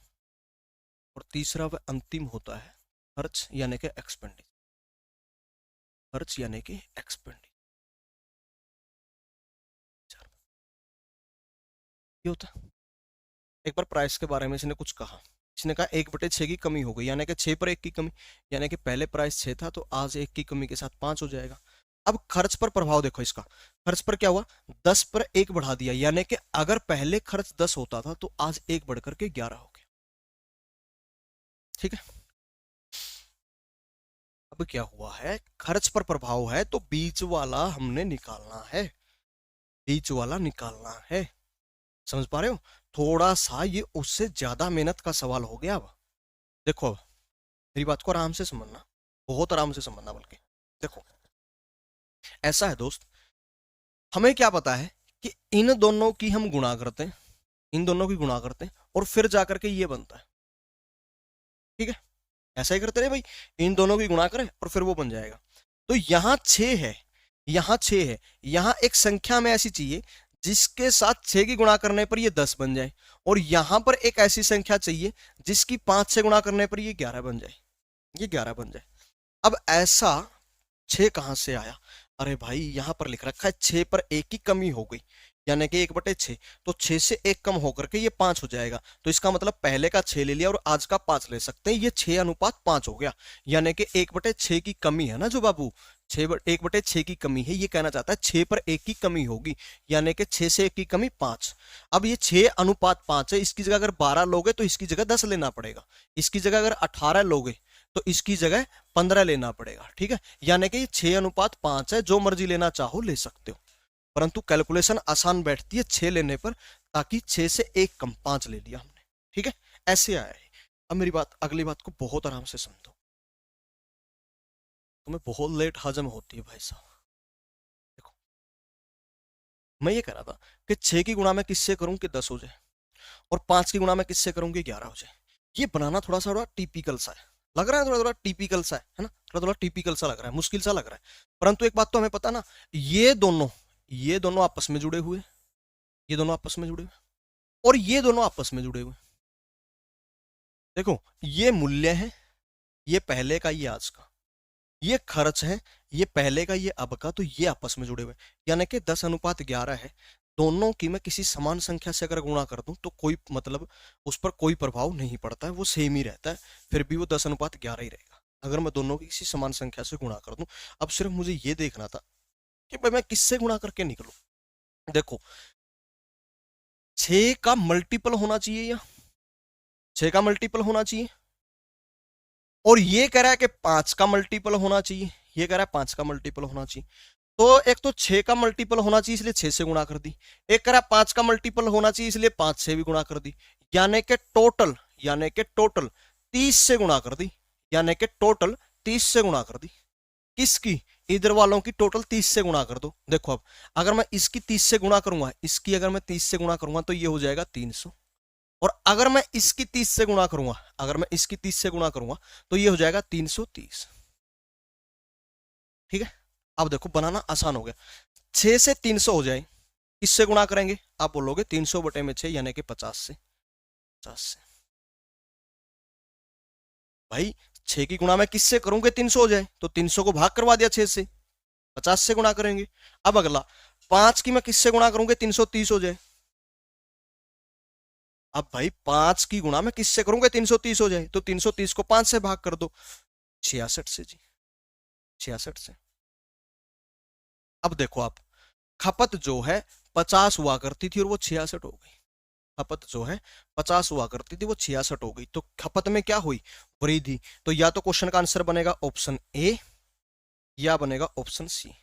और तीसरा वह अंतिम होता है खर्च यानी कि एक्सपेंडिचर, खर्च यानी कि एक्सपेंडिचर। ये होता है। एक बार प्राइस के बारे में इसने कुछ कहा, इसने कहा 1/6 की कमी हो गई यानी कि 6 पर 1 की कमी, यानी कि पहले प्राइस 6 था तो आज 1 की कमी के साथ 5 हो जाएगा। अब खर्च पर प्रभाव देखो इसका, खर्च पर क्या हुआ? 10 पर 1 बढ़ा दिया, यानी कि अगर पहले खर्च 10 होता था तो आज 1 बढ़कर के 11 हो गया। ठीक है, अब क्या हुआ है? खर्च पर प्रभाव है तो बीच वाला हमने निकालना है, बीच वाला निकालना है। समझ पा रहे हो? थोड़ा सा ये उससे ज्यादा मेहनत का सवाल हो गया। अब देखो, अब मेरी बात को आराम से समझना, बहुत आराम से समझना, बल्कि देखो ऐसा है दोस्त, हमें क्या पता है कि इन दोनों की हम गुणा करते हैं, इन दोनों की गुणा करते हैं और फिर जाकर के ये बनता है। ठीक है, ऐसा ही करते रहे भाई, इन दोनों की गुणा करें और फिर वो बन जाएगा। तो यहां 6 है, यहां 6 है, यहां एक संख्या में ऐसी चाहिए जिसके साथ 6 की गुणा करने पर ये 10 बन जाए, और यहां पर एक ऐसी संख्या चाहिए जिसकी 5 से गुणा करने पर ये 11 बन जाए, ये 11 बन जाए। अब ऐसा 6 कहां से आया? अरे भाई यहां पर लिख रखा है 6 पर 1 की कमी हो गई, यानी कि 1/6, तो 6 से 1 कम होकर के ये 5 हो जाएगा। तो इसका मतलब पहले का 6 ले लिया और आज का 5 ले सकते हैं, ये 6:5 हो गया, यानी कि 1/6 की कमी है ना जो बाबू, 1/6 की कमी है, ये कहना चाहता है 6 पर 1 की कमी होगी, यानी कि 6 से 1 की कमी 5। अब ये 6:5 है, इसकी जगह अगर 12 लोगे तो इसकी जगह 10 लेना पड़ेगा, इसकी जगह अगर 18 लोगे तो इसकी जगह 15 लेना पड़ेगा। ठीक है, यानी कि 6:5 है, जो मर्जी लेना चाहो ले सकते हो, परंतु कैलकुलेशन आसान बैठती है 6 लेने पर, ताकि 6 से 1 कम 5 ले लिया हमने। ठीक है, ऐसे आया है। अब मेरी बात, अगली बात को बहुत आराम से समझो, तुम्हें बहुत लेट हजम होती है भाई साहब। देखो, मैं ये कह रहा था कि 6 की गुणा मैं किससे करूं कि 10 हो जाए, और 5 की गुणा मैं किससे करूं कि 11 हो जाए। ये बनाना थोड़ा सा थोड़ा टिपिकल सा है, लग रहा है थोड़ा थोड़ा टिपिकल सा है ना, थोड़ा थोड़ा टिपिकल सा लग रहा है, मुश्किल सा लग रहा है, परंतु एक बात तो हमें पता ना, ये दोनों ये दोनों आपस में जुड़े हुए, ये दोनों आपस में जुड़े हुए, और ये दोनों आपस में जुड़े हुए। देखो, ये मूल्य है, ये पहले का, ये आज का, ये खर्च है, ये पहले का, ये अब का, तो ये आपस में जुड़े हुए, यानी कि 10:11 है। दोनों की मैं किसी समान संख्या से अगर गुणा कर दूं तो कोई मतलब उस पर कोई प्रभाव नहीं पड़ता है, वो सेम ही रहता है, फिर भी वो 10:11 ही रहेगा अगर मैं दोनों की किसी समान संख्या से गुणा कर दूं। अब सिर्फ मुझे ये देखना था कि भाई मैं किससे गुणा करके निकलूं। देखो, 6 का मल्टीपल होना चाहिए, या 6 का मल्टीपल होना चाहिए, और ये कह रहा है कि 5 का मल्टीपल होना चाहिए, ये कह रहा है 5 का मल्टीपल होना चाहिए। तो एक तो 6 का मल्टीपल होना चाहिए इसलिए 6 से गुणा कर दी, एक कह रहा है 5 का मल्टीपल होना चाहिए इसलिए 5 से भी गुणा कर दी, यानी कि टोटल, यानी कि टोटल 30 से गुणा कर दी, यानी कि टोटल 30 से गुणा कर दी। किसकी? इधर वालों की टोटल 30 से गुणा कर दो। देखो, अब अगर मैं इसकी 30 से गुणा करूंगा, इसकी अगर मैं 30 से गुणा करूंगा तो ये हो जाएगा 300, और अगर मैं इसकी 30 से गुणा करूंगा, अगर मैं इसकी 30 से गुणा करूंगा तो ये हो जाएगा 330। ठीक है, अब देखो बनाना आसान हो गया, 6 से 300 हो जाए, किससे गुणा करेंगे? आप बोलोगे 300/6 यानी कि 50 से, 50 से। भाई 6 की गुणा मैं किससे करूंगे 300 हो जाए, तो 300 को भाग करवा दिया 6 से, 50 से गुणा करेंगे। अब अगला 5 की मैं किससे गुणा करूंगे 330 हो जाए। अब भाई 5 की गुणा मैं किससे करूंगा 330 हो जाए, तो 330 को 5 से भाग कर दो, 66 से जी, 66 से। अब देखो आप, खपत जो है 50 हुआ करती थी और वो 66 हो गई, खपत जो है 50 हुआ करती थी वो 66 हो गई, तो खपत में क्या हुई? वृद्धि। तो या तो क्वेश्चन का आंसर बनेगा ऑप्शन ए, या बनेगा ऑप्शन सी।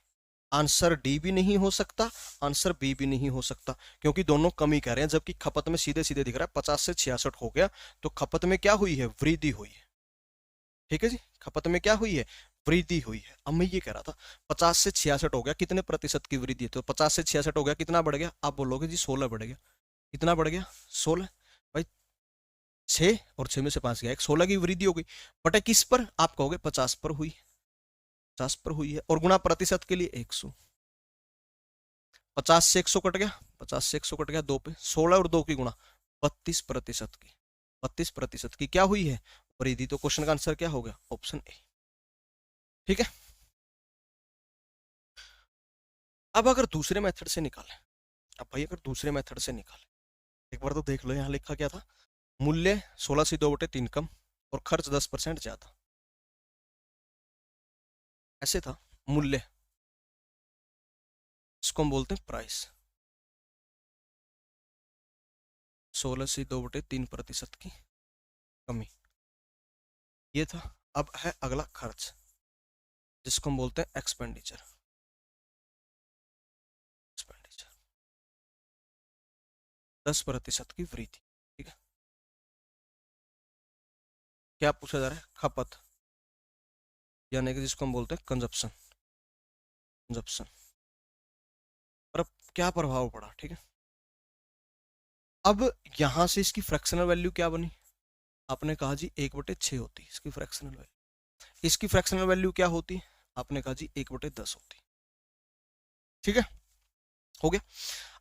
आंसर डी भी नहीं हो सकता, आंसर बी भी नहीं हो सकता, क्योंकि दोनों कम ही कह रहे हैं, जबकि खपत में सीधे सीधे दिख रहा है 50 से 66 हो गया, तो खपत में क्या हुई है, वृद्धि हुई है। ठीक है जी, खपत में क्या हुई है, वृद्धि हुई है। अब मैं ये कह रहा था 50 से 66 हो गया, कितने प्रतिशत की वृद्धि है, तो 50 से 66 हो गया, कितना बढ़ गया, आप बोलोगे जी 16 बढ़ गया। कितना बढ़ गया, 16। भाई 6 और 6 में से 5 गया, एक 16 की वृद्धि हो गई, बटे किस पर, आप कहोगे 50 पर हुई, 50 पर हुई है, और गुणा प्रतिशत के लिए 100। 50 से 100 कट गया, 50 से 100 कट गया, 2 पे 16 और 2 की गुणा 32% की, 32% की क्या हुई है, वृद्धि। तो क्वेश्चन का आंसर क्या हो गया, ऑप्शन ए। ठीक है। अब अगर दूसरे मेथड से निकालें, अब भाई अगर दूसरे मेथड से निकालें, एक बार तो देख लो यहाँ लिखा क्या था, मूल्य 16 से 2/3 कम और खर्च 10% ज्यादा, ऐसे था मूल्य, इसको हम बोलते हैं प्राइस, 16 से 2/3% की कमी, ये था। अब है अगला खर्च, जिसको हम बोलते हैं एक्सपेंडिचर, एक्सपेंडिचर 10% की वृद्धि। ठीक है, क्या पूछा जा रहा है, खपत, यानी कि जिसको हम बोलते हैं कंजप्शन, कंजप्शन पर अब क्या प्रभाव पड़ा। ठीक है, अब यहां से इसकी फ्रैक्शनल वैल्यू क्या बनी, आपने कहा जी 1/6 होती है इसकी फ्रैक्शनल वैल्यू, इसकी फ्रैक्शनल वैल्यू क्या होती है, आपने कहा जी 1/10 होती। ठीक है, हो गया।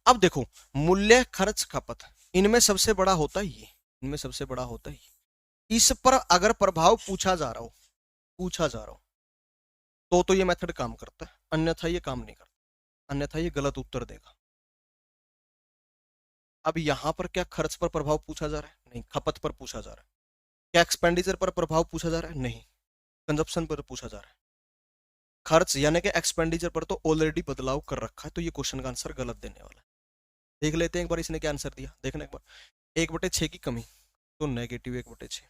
अब देखो, मूल्य खर्च खपत, इनमें सबसे बड़ा होता है ये, इनमें सबसे बड़ा होता है ये। इस पर अगर प्रभाव पूछा जा रहा हो, पूछा जा रहा हो, तो ये मेथड काम करता है, अन्यथा ये काम नहीं करता, अन्यथा ये गलत उत्तर देगा। अब यहां पर क्या खर्च पर प्रभाव पूछा जा रहा है, नहीं, खपत पर पूछा जा रहा है। क्या एक्सपेंडिचर पर प्रभाव पूछा जा रहा है, नहीं, कंजप्शन पर पूछा जा रहा है। खर्च यानी कि एक्सपेंडिचर पर तो ऑलरेडी बदलाव कर रखा है, तो ये क्वेश्चन का आंसर गलत देने वाला है। देख लेते हैं एक बार इसने क्या आंसर दिया, देखना एक बार। 1/6 की कमी तो नेगेटिव 1/6,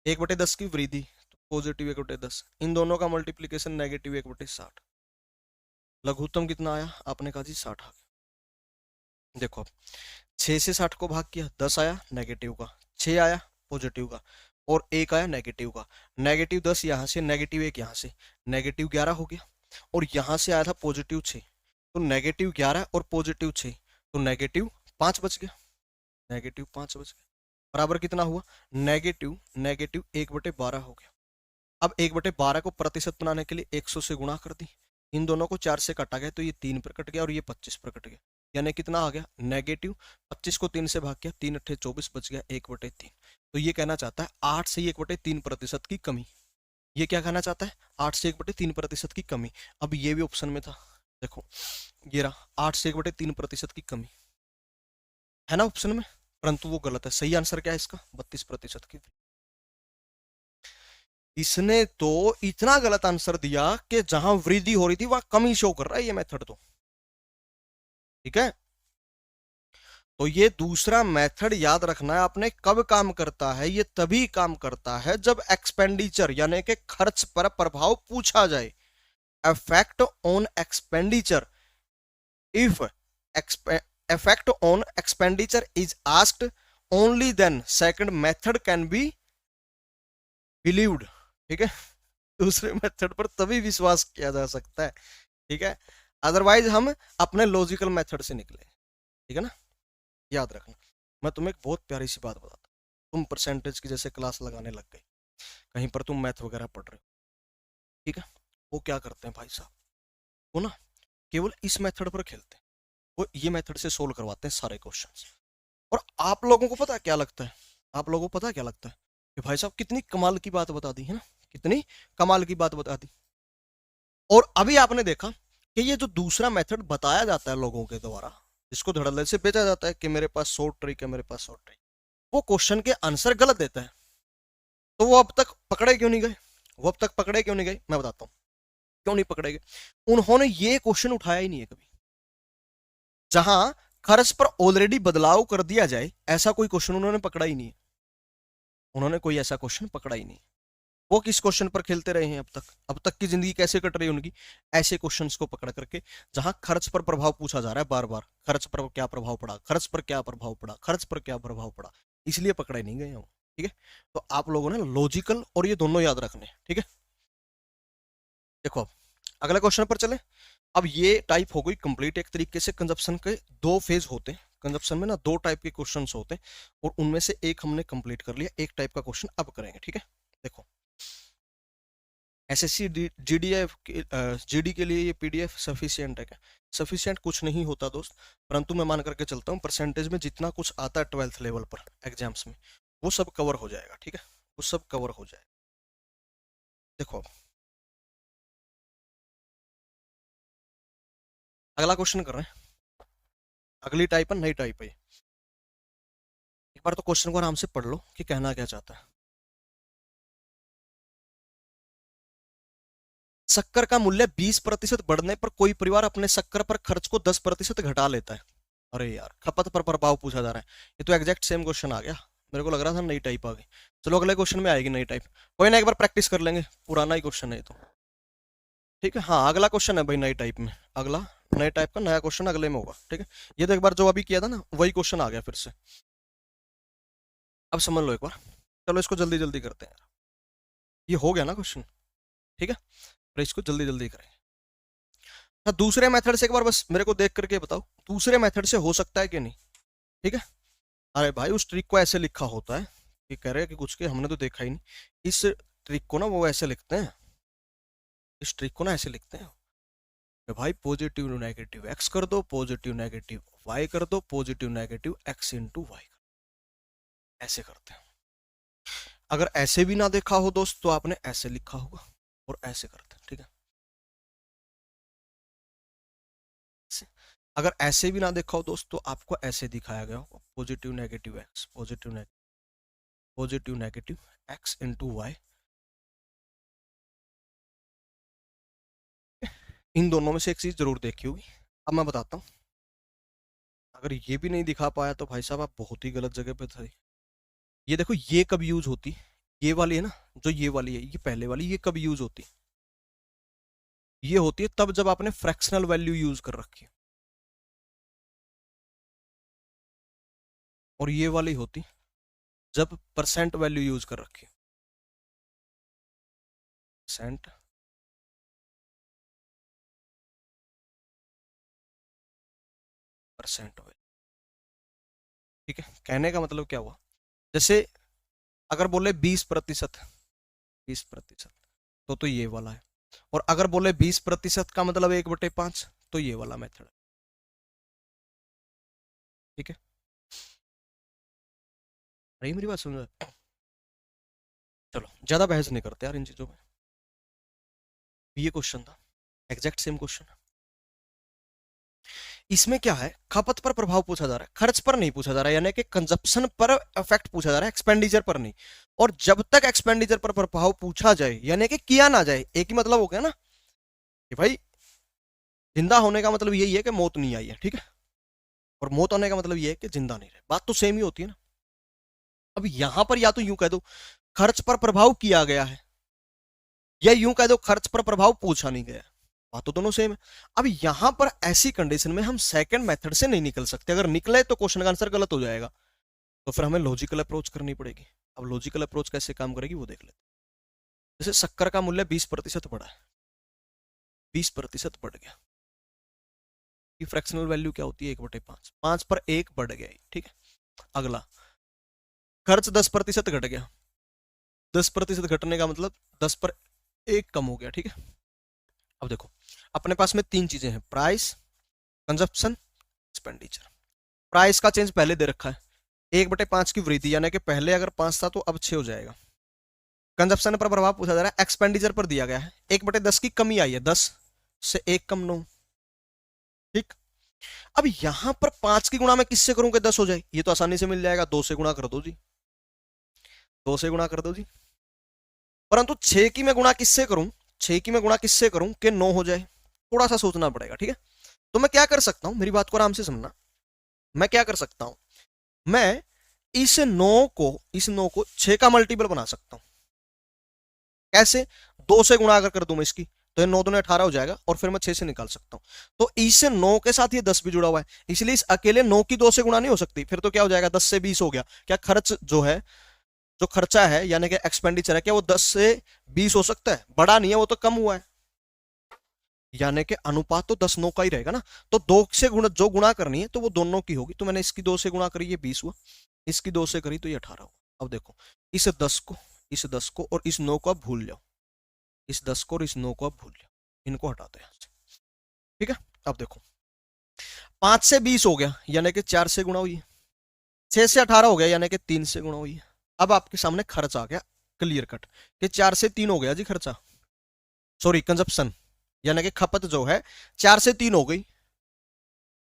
1/10 की वृद्धि तो पॉजिटिव 1/10, इन दोनों का मल्टीप्लीकेशन नेगेटिव 1/60, लघुत्तम कितना आया, आपने कहा जी 60 आ गया। देखो अब 6 से 60 को भाग किया, 10 आया नेगेटिव का, 6 आया पॉजिटिव का, और 1 आया नेगेटिव का, नेगेटिव 10 यहाँ से, नेगेटिव 1 यहाँ से, नेगेटिव 11 हो गया, और यहाँ से आया था पॉजिटिव 6, तो नेगेटिव 11 और पॉजिटिव 6, तो नेगेटिव 5 बच गया, नेगेटिव 5 बच गया, बराबर कितना हुआ, नेगेटिव नेगेटिव 1/12 हो गया। अब 1/12 को प्रतिशत बनाने के लिए 100 से गुणा कर दी, इन दोनों को 4 से काटा गया, तो ये 3 पर कट गया और ये 25 पर कट गया, यानी कितना आ गया, नेगेटिव 25 को 3 से भाग किया, 3 अट्ठे 24 बच गया 1/3। तो ये कहना चाहता है 8 से 1/3% की कमी, ये क्या कहना चाहता है, 8 से 1/3% की कमी। अब ये भी ऑप्शन में था, देखो ये रहा 8 से 1/3% की कमी है ना ऑप्शन में, परंतु वो गलत है। सही आंसर क्या है इसका, 32% की। इसने तो इतना गलत आंसर दिया कि जहां वृद्धि हो रही थी वहां कमी शो कर रहा है ये मेथड तो। ठीक है, तो ये दूसरा मेथड याद रखना है आपने, कब काम करता है, ये तभी काम करता है जब एक्सपेंडिचर यानी कि खर्च पर प्रभाव पूछा जाए, effect on expenditure, if effect on expenditure is asked only then second method can be believed। ठीक है, दूसरे मेथड पर तभी विश्वास किया जा सकता है। ठीक है, अदरवाइज हम अपने लॉजिकल मेथड से निकले। ठीक है ना, याद रखना। मैं तुम्हें एक बहुत प्यारी सी बात बताता हूँ, तुम परसेंटेज की जैसे क्लास लगाने लग गए, कहीं पर तुम मैथ वगैरह पढ़ रहे हो, ठीक है, वो क्या करते हैं भाई साहब, वो ना केवल इस मेथड पर खेलते हैं, वो ये मेथड से सोल्व करवाते हैं सारे क्वेश्चंस। और आप लोगों को पता क्या लगता है, आप लोगों को पता क्या लगता है कि भाई साहब कितनी कमाल की बात बता दी है ना, कितनी कमाल की बात बता दी। और अभी आपने देखा कि ये जो दूसरा मेथड बताया जाता है लोगों के द्वारा, जिसको धड़ल्ले से बेचा जाता है कि मेरे पास शॉर्ट ट्रिक है, मेरे पास शॉर्ट ट्रिक, वो क्वेश्चन के आंसर गलत देता है, तो वो अब तक पकड़े क्यों नहीं गए, वो अब तक पकड़े क्यों नहीं गए, मैं बताता हूँ क्यों नहीं पकड़े गए। उन्होंने ये क्वेश्चन उठाया ही नहीं है कभी, जहां खर्च पर ऑलरेडी बदलाव कर दिया जाए, ऐसा कोई क्वेश्चन उन्होंने पकड़ा ही नहीं है, उन्होंने कोई ऐसा क्वेश्चन पकड़ा ही नहीं। वो किस क्वेश्चन पर खेलते रहे हैं अब तक की जिंदगी कैसे कट रही है उनकी, ऐसे क्वेश्चंस को पकड़ करके, जहां खर्च पर प्रभाव पूछा जा रहा है बार बार, खर्च पर क्या प्रभाव पड़ा, खर्च पर क्या प्रभाव पड़ा, खर्च पर क्या प्रभाव पड़ा, इसलिए पकड़े नहीं गए हम। ठीक है, तो आप लोगों ने लॉजिकल और ये दोनों याद रखने। ठीक है, देखो अब अगला क्वेश्चन पर चले। अब ये टाइप हो गई कंप्लीट एक तरीके से। कंजप्शन के दो फेज होते हैं, कंजप्शन में ना दो टाइप के क्वेश्चंस होते हैं, और उनमें से एक हमने कंप्लीट कर लिया, एक टाइप का क्वेश्चन अब करेंगे। ठीक है, देखो एसएससी जीडीएफ जीडी के लिए ये पीडीएफ सफिशिएंट है क्या? सफिशिएंट कुछ नहीं होता दोस्त, परंतु मैं मान करके चलता हूँ परसेंटेज में जितना कुछ आता है 12th लेवल पर एग्जाम्स में, वो सब कवर हो जाएगा। ठीक है, वो सब कवर हो जाएगा। देखो अब अगला क्वेश्चन कर रहे हैं, अगली टाइप है, नई टाइप है। एक बार तो क्वेश्चन को आराम से पढ़ लो कि कहना क्या चाहता है। शक्कर का मूल्य 20% बढ़ने पर कोई परिवार अपने शक्कर पर खर्च को 10% घटा लेता है। अरे यार, खपत पर प्रभाव पूछा जा रहा है, ये तो एग्जैक्ट सेम क्वेश्चन आ गया। मेरे को लग रहा था नई टाइप आ गई। चलो अगले क्वेश्चन में आएगी नई टाइप, कोई ना एक बार प्रैक्टिस कर लेंगे, पुराना ही क्वेश्चन है ये तो। ठीक है, हाँ अगला क्वेश्चन है भाई नई टाइप में, अगला नए टाइप का नया क्वेश्चन अगले में होगा। ठीक है, ये तो एक बार जो अभी किया था ना वही क्वेश्चन आ गया फिर से। अब समझ लो एक बार, चलो इसको जल्दी जल्दी करते हैं। ये हो गया ना क्वेश्चन, ठीक है, और इसको जल्दी जल्दी करें। हाँ, दूसरे मेथड से एक बार बस मेरे को देख करके बताओ, दूसरे मेथड से हो सकता है कि नहीं। ठीक है, अरे भाई उस ट्रिक को ऐसे लिखा होता है कि कह रहे हैं कि कुछ के हमने तो देखा ही नहीं, इस ट्रिक को ना वो ऐसे लिखते हैं, इस ट्रिक को ना ऐसे लिखते हैं कि भाई पॉजिटिव नेगेटिव एक्स कर दो, पॉजिटिव नेगेटिव वाई कर दो, positive negative x into y, ऐसे करते हैं। अगर ऐसे भी ना देखा हो दोस्त तो आपने ऐसे लिखा होगा, और ऐसे करते हैं। ठीक है, अगर ऐसे भी ना देखा हो दोस्त तो आपको ऐसे दिखाया गया होगा, positive negative x, positive negative x into y. इन दोनों में से एक चीज जरूर देखी होगी। अब मैं बताता हूँ, अगर ये भी नहीं दिखा पाया तो भाई साहब आप बहुत ही गलत जगह पे थे। ये देखो, ये कब यूज होती, ये वाली है ना, जो ये वाली है, ये पहले वाली, ये कब यूज होती, ये होती है तब जब आपने फ्रैक्शनल वैल्यू यूज कर रखी है, और ये वाली होती जब परसेंट वैल्यू यूज कर रखी है, परसेंट परसेंट वैल्यू। ठीक है, कहने का मतलब क्या हुआ, जैसे अगर बोले 20%, 20%, तो ये वाला है, और अगर बोले 20% का मतलब 1/5, तो ये वाला मेथड है। ठीक है, रही मेरी बात समझ। चलो ज्यादा बहस नहीं करते यार इन चीजों में। ये क्वेश्चन था, एग्जैक्ट सेम क्वेश्चन। इसमें क्या है, खपत पर प्रभाव पूछा जा रहा है, खर्च पर नहीं पूछा जा रहा है, यानी कि कंजप्शन पर इफेक्ट पूछा जा रहा है, एक्सपेंडिचर पर नहीं। और जब तक एक्सपेंडिचर पर प्रभाव पूछा जाए, यानी कि किया ना जाए, एक ही मतलब हो गया ना कि भाई जिंदा होने का मतलब यही है कि मौत नहीं आई है। ठीक है, और मौत होने का मतलब यह है कि जिंदा नहीं रहे, बात तो सेम ही होती है ना। अब यहां पर या तो यूं कह दो खर्च पर प्रभाव किया गया है, या यूं कह दो खर्च पर प्रभाव पूछा नहीं गया, बात तो दोनों सेम है। अब यहां पर ऐसी कंडीशन में हम सेकंड मेथड से नहीं निकल सकते, अगर निकले तो क्वेश्चन का आंसर गलत हो जाएगा, तो फिर हमें लॉजिकल अप्रोच करनी पड़ेगी। अब लॉजिकल अप्रोच कैसे काम करेगी वो देख लेते हैं। जैसे शक्कर का मूल्य 20% बढ़ा है, 20% बढ़ गया, की फ्रैक्शनल वैल्यू क्या होती है, 1/5, 5 पर 1 बढ़ गया। ठीक है, अगला खर्च 10% घट गया, 10% घटने का मतलब 10 पर 1 कम हो गया। ठीक है, अब देखो अपने पास में तीन चीजें हैं, प्राइस, कंजप्शन, एक्सपेंडिचर। प्राइस का चेंज पहले दे रखा है, 1/5 की वृद्धि, यानी कि पहले अगर 5 था तो अब 6 हो जाएगा। कंजप्शन पर प्रभाव पूछा जा रहा है, एक्सपेंडिचर पर दिया गया है 1/10 की कमी आई है, 10 से 1 कम 9। ठीक, अब यहां पर 5 की गुणा में किससे करूं कि 10 हो जाए, ये तो आसानी से मिल जाएगा, 2 से गुणा कर दो जी, 2 से गुणा कर दो जी। परंतु 6 की मैं गुणा किससे करूं, 6 की मैं गुणा किससे करूं कि 9 हो जाए, थोड़ा सा सोचना पड़ेगा। ठीक है, तो मैं क्या कर सकता हूं, मेरी बात को आराम से समझना, मैं क्या कर सकता हूं, मैं इस 9 को 6 का मल्टीपल बना सकता हूं। कैसे? 2 से गुणा अगर कर दूं मैं इसकी, तो ये 9 दूने 18 हो जाएगा और फिर मैं 6 से निकाल सकता हूं। तो इससे 9 के साथ ये 10 भी जुड़ा हुआ है, इसलिए इस अकेले 9 की 2 से गुणा नहीं हो सकती। फिर तो क्या हो जाएगा, 10 से 20 हो गया। क्या खर्च जो है, जो खर्चा है यानी कि एक्सपेंडिचर है, क्या वो 10 से 20 हो सकता है? बड़ा नहीं है वो, तो कम हुआ है। यानी कि अनुपात तो 10-9 का ही रहेगा ना। तो 2 से गुणा, जो गुणा करनी है तो वो दोनों की होगी। तो मैंने इसकी 2 से गुणा करी, ये 20 हुआ। इसकी 2 से करी तो ये 18 हुआ। अब देखो, इस 10 को, इस 10 को और इस 9 को आप भूल जाओ। इस 10 को और इस 9 को आप भूल जाओ, इनको हटा दो यहां से। ठीक है। अब देखो, 5 से 20 हो गया यानी कि 4 से गुणा हुई है। 6 से 18 हो गया यानी कि 3 से गुणा हुई है। अब आपके सामने खर्च आ गया क्लियर कट, कि 4 से 3 हो गया जी खर्चा, सॉरी कंजप्शन, यानी कि खपत जो है 4 से 3 हो गई।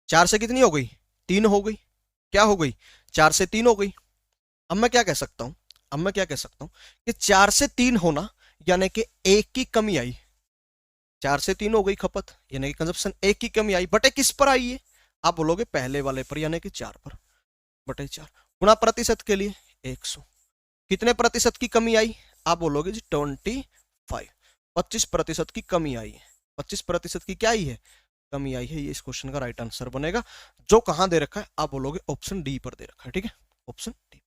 4 से कितनी हो गई? 3 हो गई। क्या हो गई? 4 से 3 हो गई। अब मैं क्या कह सकता हूं, अब मैं क्या कह सकता हूं कि 4 से 3 होना यानी कि 1 की कमी आई। 4 से 3 हो गई खपत यानी कि कंजप्शन, 1 की कमी आई, बटे किस पर आई है? आप बोलोगे पहले वाले पर यानी कि 4 पर, बटे 4। गुणा प्रतिशत के लिए 100, कितने प्रतिशत की कमी आई? आप बोलोगे जी 25, 25% की कमी आई है। 25% की क्या आई है? कमी आई है। ये इस क्वेश्चन का राइट आंसर बनेगा। जो कहां दे रखा है? आप बोलोगे ऑप्शन डी पर दे रखा है। ठीक है, ऑप्शन डी।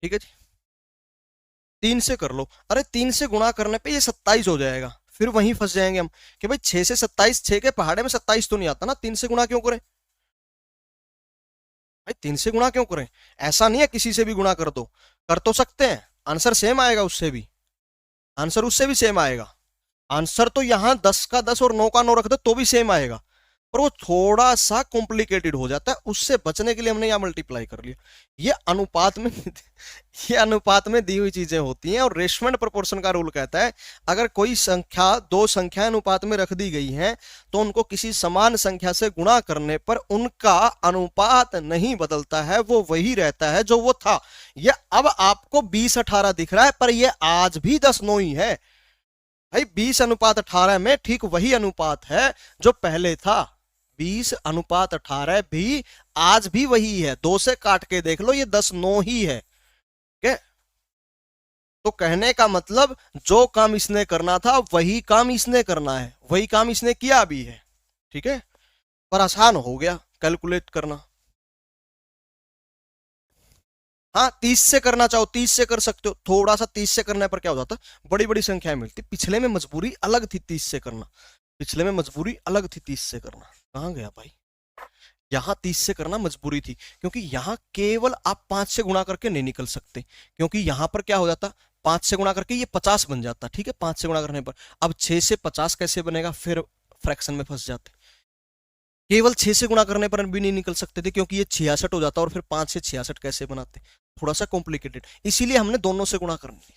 ठीक है जी, 3 से कर लो। अरे 3 से गुणा करने पे ये 27 हो जाएगा, फिर वहीं फंस जाएंगे हम कि भाई 6 से 27, 6 के पहाड़े में 27 तो नहीं आता ना, 3 से गुणा क्यों करें भाई? 3 से गुणा क्यों करें? ऐसा नहीं है किसी से भी गुणा कर दो, कर तो सकते हैं, आंसर सेम आएगा उससे भी, आंसर उससे भी सेम आएगा। आंसर तो यहां 10 का 10 और 9 का 9 रख दो तो भी सेम आएगा, पर वो थोड़ा सा कॉम्प्लिकेटेड हो जाता है। उससे बचने के लिए हमने यहां मल्टीप्लाई कर लिया। ये अनुपात में ये अनुपात में दी हुई चीजें होती हैं, और रेशमेंट प्रोपोर्शन का रूल कहता है अगर कोई संख्या दो संख्या अनुपात में रख दी गई है तो उनको किसी समान संख्या से गुणा करने पर उनका अनुपात नहीं बदलता है, वो वही रहता है जो वो था। ये अब आपको 20-18 दिख रहा है, पर ये आज भी 10-9 ही है भाई। 20:18 में ठीक वही अनुपात है जो पहले था। 20:18 भी आज भी वही है, 2 से काट के देख लो, ये 10-9 ही है। ठीक, तो कहने का मतलब जो काम इसने करना था वही काम इसने करना है, वही काम इसने किया भी है। ठीक है, पर आसान हो गया कैलकुलेट करना। हाँ, 30 से करना चाहो 30 से कर सकते हो, थोड़ा सा 30 से करने पर क्या हो जाता, बड़ी बड़ी संख्याएं मिलती। पिछले में मजबूरी अलग थी 30 से करना, पिछले में मजबूरी अलग थी 30 से करना। कहां गया भाई? यहां 30 से करना मजबूरी थी, क्योंकि यहां केवल आप 5 से गुणा करके नहीं निकल सकते, क्योंकि यहां पर क्या हो जाता, 5 से गुणा करके ये 50 बन जाता। ठीक है, 5 से गुणा करने पर। अब 6 से 50 कैसे बनेगा? फिर फ्रैक्शन में फंस जाते। केवल 6 से गुणा करने पर भी नहीं निकल सकते थे, क्योंकि ये 66 हो जाता, और फिर 5 से 66 कैसे बनाते? थोड़ा सा कॉम्प्लिकेटेड, इसीलिए हमने दोनों से गुणा करनी,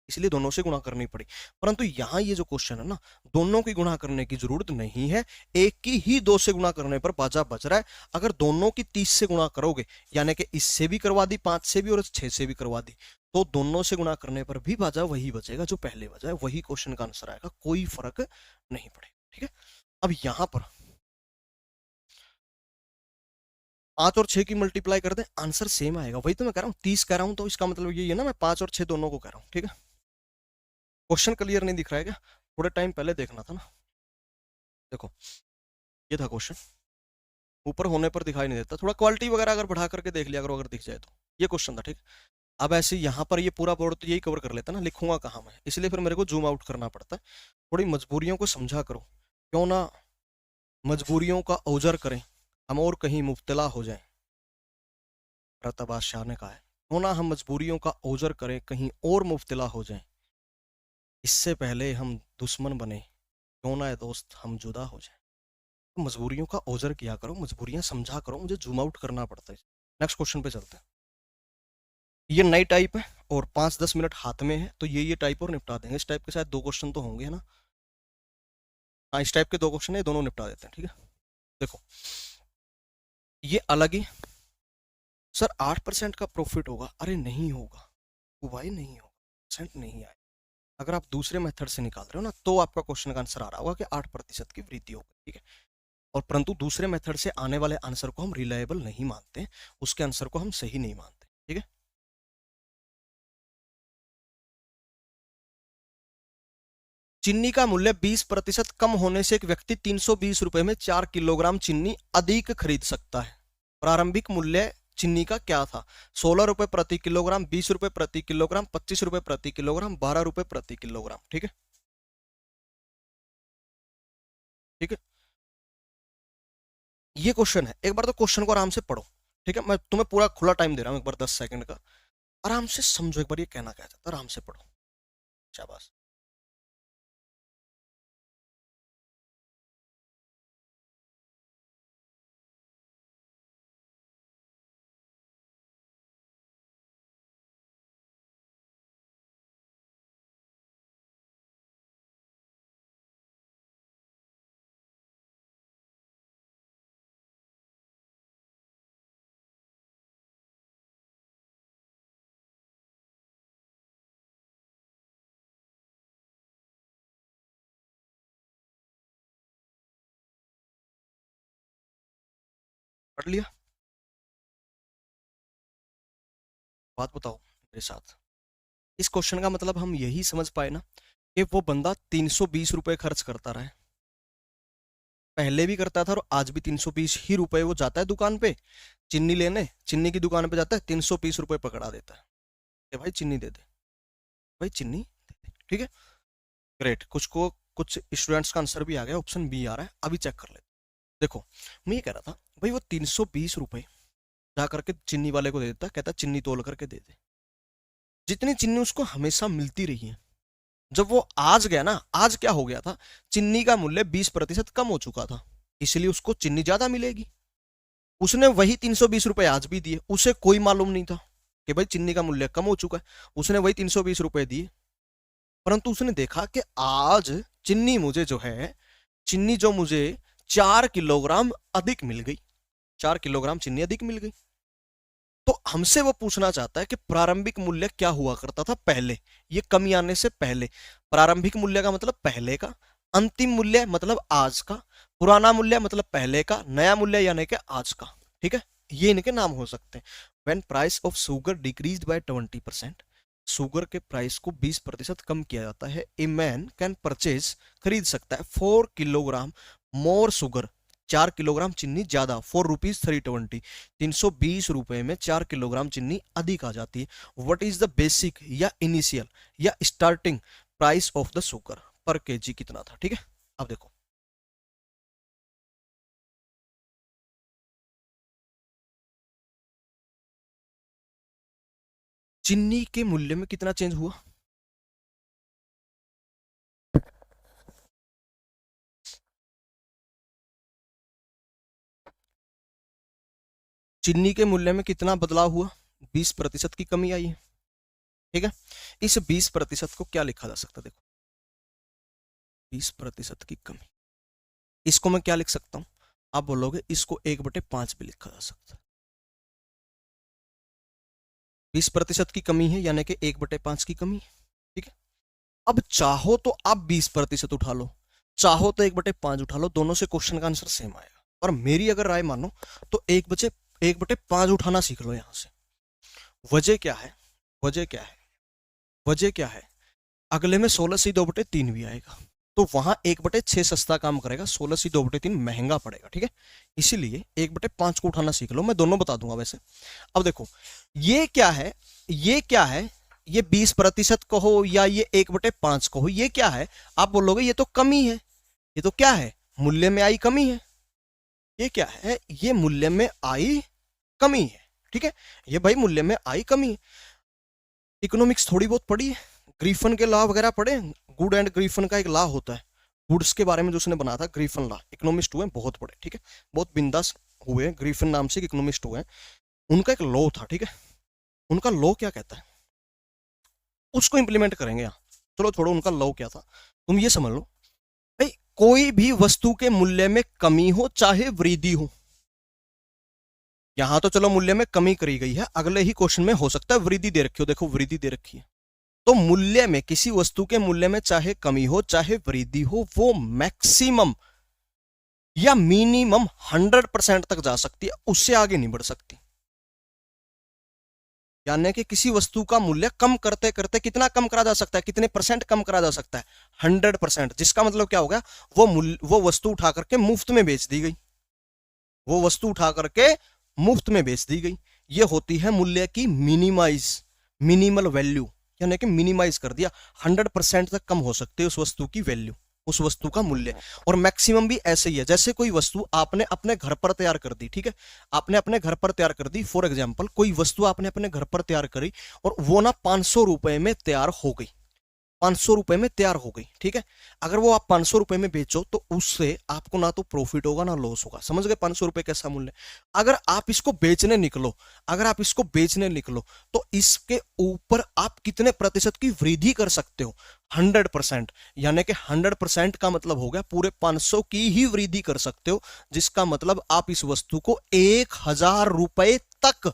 इसलिए दोनों से गुणा करनी पड़ी। परंतु यहां ये जो क्वेश्चन है ना, दोनों की गुणा करने की जरूरत नहीं है, एक की ही 2 से गुणा करने पर बाजा बच रहा है। अगर दोनों की 30 से गुणा करोगे, यानी कि इससे भी करवा दी 5 से भी और 6 से भी करवा दी, तो दोनों से गुणा करने पर भी बाजा वही बचेगा जो पहले बजा है, वही क्वेश्चन का आंसर आएगा, कोई फर्क नहीं पड़ेगा। ठीक है, अब यहां पर 5 और 6 की मल्टीप्लाई कर दें, आंसर सेम आएगा। वही तो मैं कह रहा हूँ, 30 कह रहा हूं तो इसका मतलब ये है ना, मैं 5 और 6 दोनों को कह रहा हूँ। ठीक है, क्वेश्चन क्लियर नहीं दिख रहा है क्या? थोड़े टाइम पहले देखना था ना। देखो, ये था क्वेश्चन, ऊपर होने पर दिखाई नहीं देता, थोड़ा क्वालिटी वगैरह अगर बढ़ा करके देख लिया करो, अगर दिख जाए तो। ये क्वेश्चन था। ठीक, अब ऐसे यहाँ पर ये पूरा बोर्ड तो यही कवर कर लेता ना, लिखूंगा कहाँ मैं, इसलिए फिर मेरे को जूम आउट करना पड़ता है। थोड़ी मजबूरियों को समझा करो, क्यों ना मजबूरियों का ओजर करें हम और कहीं मुब्तला हो जाएं। रतब बादशाह ने कहा है, क्यों ना हम मजबूरियों का ओजर करें कहीं और मुब्तला हो जाएं, इससे पहले हम दुश्मन बने, क्यों ना दोस्त हम जुदा हो जाएं। तो मजबूरियों का ओजर किया करो, मजबूरियां समझा करो, मुझे जूम आउट करना पड़ता है। नेक्स्ट क्वेश्चन पे चलते हैं। ये नई टाइप है और 5-10 मिनट हाथ में है, तो ये टाइप और निपटा देंगे। इस टाइप के शायद 2 क्वेश्चन तो होंगे, है ना? हाँ, इस टाइप के 2 क्वेश्चन है, दोनों निपटा देते हैं। ठीक है, देखो, ये अलग ही। सर 8% का प्रॉफिट होगा? अरे नहीं होगा, वो भाई नहीं होगा, परसेंट नहीं आए। अगर आप दूसरे मेथड से निकाल रहे हो ना, तो आपका क्वेश्चन का आंसर आ रहा होगा कि 8% की वृद्धि होगी। ठीक है, और परंतु दूसरे मेथड से आने वाले आंसर को हम रिलायबल नहीं मानते, उसके आंसर को हम सही नहीं मानते, ठीक है। चीनी का मूल्य 20% कम होने से एक व्यक्ति 320 रुपए में 4 किलोग्राम चीनी अधिक खरीद सकता है। प्रारंभिक मूल्य चीनी का क्या था? 16 रुपए प्रति किलोग्राम, 20 रुपए प्रति किलोग्राम, 25 रुपए प्रति किलोग्राम, 12 रुपए प्रति किलोग्राम, ठीक है। ठीक है, ये क्वेश्चन है। एक बार तो क्वेश्चन को आराम से पढ़ो, ठीक है। मैं तुम्हें पूरा खुला टाइम दे रहा हूं, एक बार 10 सेकंड का, आराम से समझो एक बार ये कहना क्या चाहता है, आराम से पढ़ो। शाबाश। पढ़ लिया? बात बताओ मेरे साथ। इस क्वेश्चन का मतलब हम यही समझ पाए ना कि वो बंदा 320 रुपए खर्च करता रहा है, पहले भी करता था और आज भी 320 ही रुपए वो जाता है दुकान पे चीनी लेने, चीनी की दुकान पे जाता है, 320 रुपए पकड़ा देता है कि भाई चीनी दे दे, भाई चीनी दे दे, ठीक है। ग्रेट, कुछ स्टूडेंट्स का आंसर भी आ गया, ऑप्शन बी आ रहा है, अभी चेक कर लेते। देखो, मैं ये कह रहा था भाई वो 320 रुपए जा करके चीनी वाले को दे देता, कहता चीनी तोल करके दे दे। जितनी चीनी उसको हमेशा मिलती रही है, जब वो आज गया ना, आज क्या हो गया था, चीनी का मूल्य 20% कम हो चुका था, इसलिए उसको चीनी ज्यादा मिलेगी। उसने वही 320 रुपए आज भी दिए, उसे कोई मालूम नहीं था कि भाई चीनी का मूल्य कम हो चुका है, उसने वही 320 रुपए दिए। परंतु उसने देखा कि आज चीनी मुझे जो है, चीनी जो मुझे 4 किलोग्राम अधिक मिल गई, 4 किलोग्राम चीनी अधिक मिल गई। तो हमसे वो पूछना चाहता है कि प्रारंभिक मूल्य क्या हुआ करता था पहले, ये कमी आने से पहले। प्रारंभिक मूल्य का मतलब पहले का, अंतिम मूल्य मतलब आज का, पुराना मूल्य मतलब पहले का, नया मूल्य यानी कि आज का, ठीक है। ये इनके नाम हो सकते हैं। When price of sugar decreased bye 20%, sugar के प्राइस को 20% कम किया जाता है, ए मैन कैन परचेज, खरीद सकता है 4 किलोग्राम मोर शुगर, 4 किलोग्राम चीनी ज्यादा, ₹4.320, 320 रुपए में 4 किलोग्राम चीनी अधिक आ जाती है। व्हाट इज द बेसिक या इनिशियल या starting price of the sugar पर केजी कितना था, ठीक है। अब देखो, चीनी के मूल्य में कितना चेंज हुआ? चीनी के मूल्य में कितना बदलाव हुआ? 20% की कमी आई है, ठीक है। इस 20% को क्या लिखा जा सकता है? देखो, 20% की कमी, इसको मैं क्या लिख सकता हूं? आप बोलोगे इसको 1/5 भी लिखा जा सकता है। 20% की कमी है यानी कि 1/5 की कमी, ठीक है। अब चाहो तो आप 20% उठा लो, चाहो तो 1/5 उठा लो, दोनों से क्वेश्चन का आंसर सेम आएगा। और मेरी अगर राय मानो तो 1/5 उठाना सीख लो यहां से। वजह क्या है? वजह क्या है? वजह क्या है? अगले में 16 से 2/3 भी आएगा, तो वहां 1/6 सस्ता काम करेगा, 16 से 2/3 महंगा पड़ेगा, ठीक है। इसीलिए 1/5 को उठाना सीख लो, मैं दोनों बता दूंगा वैसे। अब देखो, ये क्या है, ये क्या है, ये 20% कहो या ये 1/5 कहो, ये क्या है? आप बोलोगे ये तो कमी है, ये तो क्या है, मूल्य में आई कमी है। ये क्या है? ये मूल्य में आई कमी है, ठीक है। ये भाई मूल्य में आई कमी है। इकोनॉमिक्स थोड़ी बहुत पढ़ी है, ग्रीफन के लॉ वगैरह पढ़े। गुड एंड ग्रीफन का एक लॉ होता है, गुड्स के बारे में जो उसने बनाया था, ग्रीफन लॉ। इकोनॉमिस्ट हुए बहुत बड़े, ठीक है, बहुत बिंदास हुए, ग्रीफन नाम से इकोनॉमिस्ट हुए। उनका एक लॉ था, ठीक है। उनका लॉ क्या कहता है, उसको इंप्लीमेंट करेंगे यहाँ। चलो छोड़ो उनका लॉ क्या था, तुम ये समझ लो भाई, कोई भी वस्तु के मूल्य में कमी हो चाहे वृद्धि हो, यहां तो चलो मूल्य में कमी करी गई है, अगले ही क्वेश्चन में हो सकता है वृद्धि दे रखी हो। देखो वृद्धि दे रखी है, तो मूल्य में, किसी वस्तु के मूल्य में चाहे कमी हो चाहे वृद्धि हो, वो मैक्सिमम या मिनिमम 100% तक जा सकती है, उससे आगे नहीं बढ़ सकती। यानी कि किसी वस्तु का मूल्य कम करते करते कितना कम करा जा सकता है, कितने परसेंट कम करा जा सकता है, 100%। जिसका मतलब क्या हो गया, वो वस्तु उठा करके मुफ्त में बेच दी गई, वो वस्तु उठा करके मुफ्त में बेच दी गई। ये होती है मूल्य की मिनिमाइज, मिनिमल वैल्यू, यानी कि मिनिमाइज कर दिया, 100% तक कम हो सकती है उस वस्तु की वैल्यू, उस वस्तु का मूल्य। और मैक्सिमम भी ऐसे ही है, जैसे कोई वस्तु आपने अपने घर पर तैयार कर दी, ठीक है, आपने अपने घर पर तैयार कर दी, फॉर एग्जांपल कोई वस्तु आपने अपने घर पर तैयार करी और वो ना 500 रुपए में तैयार हो गई, 500 रुपए में तैयार हो गई, ठीक है। अगर वो आप 500 रुपए में बेचो तो उससे आपको ना तो प्रॉफिट होगा ना लॉस होगा, समझ गए, 500 रुपए कैसा मूल्य। अगर आप इसको बेचने निकलो, अगर आप इसको बेचने निकलो तो इसके ऊपर आप कितने प्रतिशत की वृद्धि कर सकते हो, 100%। यानी कि 100% का मतलब हो गया पूरे 500 की ही वृद्धि कर सकते हो, जिसका मतलब आप इस वस्तु को 1000 रुपए तक,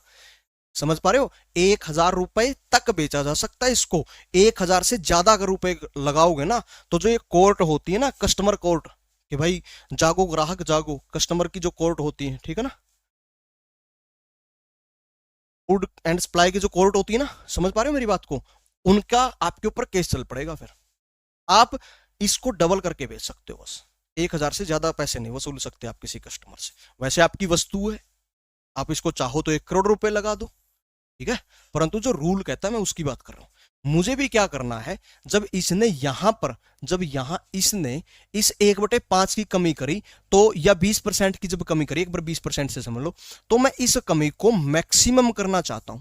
समझ पा रहे हो, 1000 रुपए तक बेचा जा सकता है इसको। 1000 से ज्यादा अगर रुपए लगाओगे ना तो जो ये कोर्ट होती है ना, कस्टमर कोर्ट, कि भाई जागो ग्राहक जागो, कस्टमर की जो कोर्ट होती है, ठीक है ना, फूड एंड सप्लाई की जो कोर्ट होती है ना, समझ पा रहे हो मेरी बात को, उनका आपके ऊपर केस चल पड़ेगा। फिर आप इसको डबल करके बेच सकते हो, बस 1000 से ज्यादा पैसे नहीं वसूल सकते आप किसी कस्टमर से। वैसे आपकी वस्तु है, आप इसको चाहो तो 1 करोड़ रुपए लगा दो, ठीक है, परंतु जो रूल कहता है मैं उसकी बात कर रहा हूं। मुझे भी क्या करना है, जब इसने यहां पर, जब यहां इसने इस 1/5 की कमी करी तो, या 20% की जब कमी करी, एक बार 20% से समझ लो, तो मैं इस कमी को मैक्सिमम करना चाहता हूं,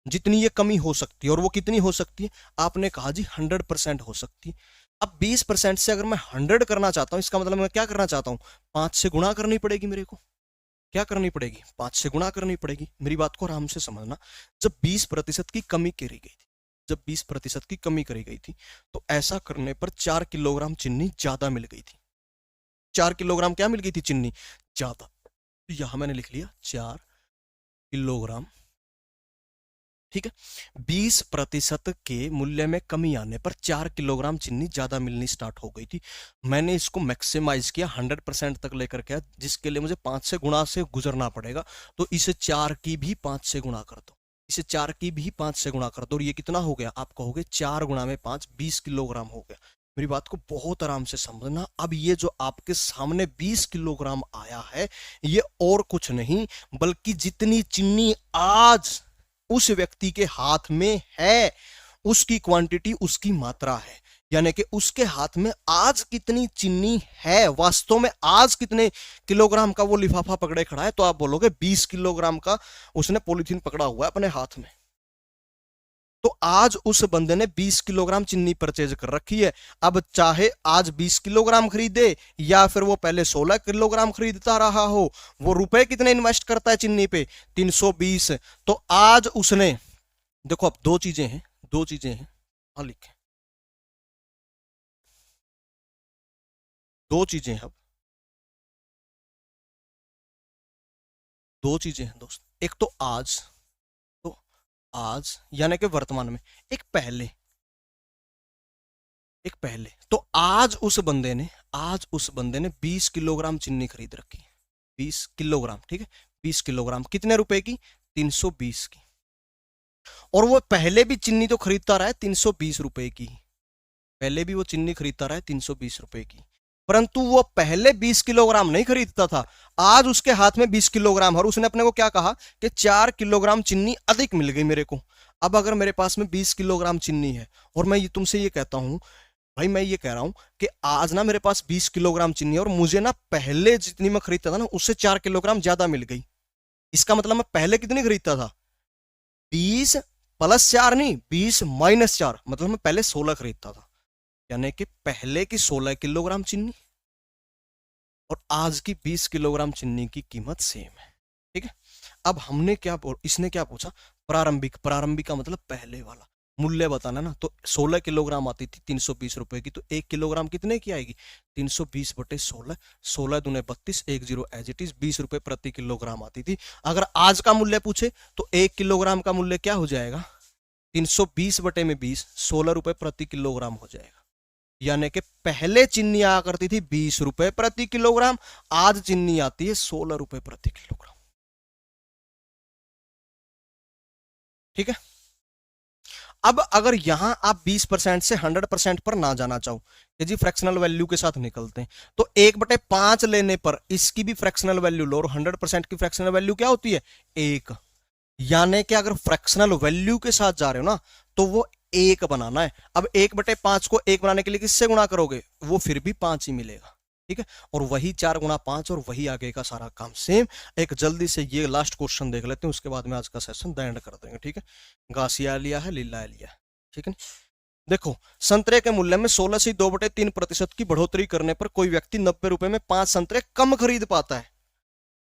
जितनी ये कमी हो सकती है। और वो कितनी हो सकती है, आपने कहा जी 100% हो सकती है। अब 20% से अगर मैं 100 करना चाहता हूं, इसका मतलब मैं क्या करना चाहता हूं, 5 से गुणा करनी पड़ेगी मेरे को, क्या करनी पड़ेगी, 5 से गुणा करनी पड़ेगी। मेरी बात को आराम से समझना, जब 20% की कमी करी गई थी, जब 20% की कमी करी गई थी तो ऐसा करने पर 4 किलोग्राम चीनी ज्यादा मिल गई थी। 4 किलोग्राम क्या मिल गई थी, चीनी ज्यादा। यहां मैंने लिख लिया 4 किलोग्राम, ठीक है। 20% के मूल्य में कमी आने पर 4 किलोग्राम चीनी ज्यादा मिलनी स्टार्ट हो गई थी। मैंने इसको मैक्सिमाइज किया, 100% तक लेकर के, जिसके लिए मुझे 5 से गुणा से गुजरना पड़ेगा। तो इसे 4 की भी 5 से गुणा कर दो, इसे 4 की भी 5 से गुणा कर दो, और ये कितना हो गया, आप कहोगे 4 गुणा में 5, 20 किलोग्राम हो गया। मेरी बात को बहुत आराम से समझना। अब ये जो आपके सामने 20 किलोग्राम आया है, ये और कुछ नहीं बल्कि जितनी चीनी आज उस व्यक्ति के हाथ में है, उसकी क्वांटिटी, उसकी मात्रा है। यानी कि उसके हाथ में आज कितनी चीनी है, वास्तव में आज कितने किलोग्राम का वो लिफाफा पकड़े खड़ा है, तो आप बोलोगे 20 किलोग्राम का उसने पॉलीथीन पकड़ा हुआ है अपने हाथ में। तो आज उस बंदे ने 20 किलोग्राम चीनी परचेज कर रखी है। अब चाहे आज 20 किलोग्राम खरीदे या फिर वो पहले 16 किलोग्राम खरीदता रहा हो, वो रुपए कितने इन्वेस्ट करता है चीनी पे, 320। तो आज उसने, देखो अब दो चीजें हैं, दो चीजें हैं, हाँ लिखे, दो चीजें हैं। अब दो चीजें हैं दोस्त, एक तो आज, तो आज यानी कि वर्तमान में, एक पहले, एक पहले। तो आज उस बंदे ने, आज उस बंदे ने 20 किलोग्राम चीनी खरीद रखी, 20 किलोग्राम, ठीक है, 20 किलोग्राम कितने रुपए की, 320 की। और वो पहले भी चीनी तो खरीदता रहा है 320 रुपए की, पहले भी वो चीनी खरीदता रहा है 320 रुपए की, परंतु वो पहले 20 किलोग्राम नहीं खरीदता था। आज उसके हाथ में 20 किलोग्राम, और उसने अपने को क्या कहा कि 4 किलोग्राम चीनी अधिक मिल गई मेरे को। अब अगर मेरे पास में 20 किलोग्राम चीनी है और मैं तुमसे ये कहता हूं, भाई मैं ये कह रहा हूं कि आज ना मेरे पास 20 किलोग्राम चीनी है और मुझे ना पहले जितनी मैं खरीदता था ना उससे 4 किलोग्राम ज्यादा मिल गई। इसका मतलब मैं पहले कितनी खरीदता था, 20 प्लस 4 नहीं, 20 माइनस 4, मतलब मैं पहले 16 खरीदता था। यानी कि पहले की 16 किलोग्राम चीनी और आज की 20 किलोग्राम चीनी की कीमत सेम है, ठीक है। अब हमने क्या, इसने क्या पूछा, प्रारंभिक, प्रारंभिक का मतलब पहले वाला मूल्य बताना ना। तो 16 किलोग्राम आती थी 320 रुपए की, तो 1 किलोग्राम कितने की आएगी, 320 बटे 16, 16 दूने 32, 10 एज इट इज 20 रुपए प्रति किलोग्राम आती थी। अगर आज का मूल्य पूछे तो 1 किलोग्राम का मूल्य क्या हो जाएगा, 320 बटे में 20, 16 रुपए प्रति किलोग्राम हो जाएगा। यानी कि पहले चीनी आया करती थी 20 रुपए प्रति किलोग्राम, आज चीनी आती है 16 रुपए प्रति किलोग्राम। ठीक है। अब अगर यहां आप 20% से 100% पर ना जाना चाहो कि जी फ्रैक्शनल वैल्यू के साथ निकलते हैं, तो 1/5 लेने पर इसकी भी फ्रैक्शनल वैल्यू लो, और 100% की फ्रैक्शनल वैल्यू क्या होती है? 1। यानी कि अगर फ्रैक्शनल वैल्यू के साथ जा रहे हो ना तो वो 1 बनाना है। अब 1/5 को 1 बनाने के लिए किससे गुणा करोगे? वो फिर भी 5 ही मिलेगा। ठीक है, और वही 4 गुणा 5 और वही आगे का सारा काम सेम। एक जल्दी से ये लास्ट क्वेश्चन देख लेते हैं, उसके बाद में आज का सेशन एंड कर देंगे। ठीक है, गासिया लिया है, लीला लिया। ठीक है, देखो संतरे के मूल्य में 16 से 2/3% की बढ़ोतरी करने पर कोई व्यक्ति 90 रुपए में 5 संतरे कम खरीद पाता है।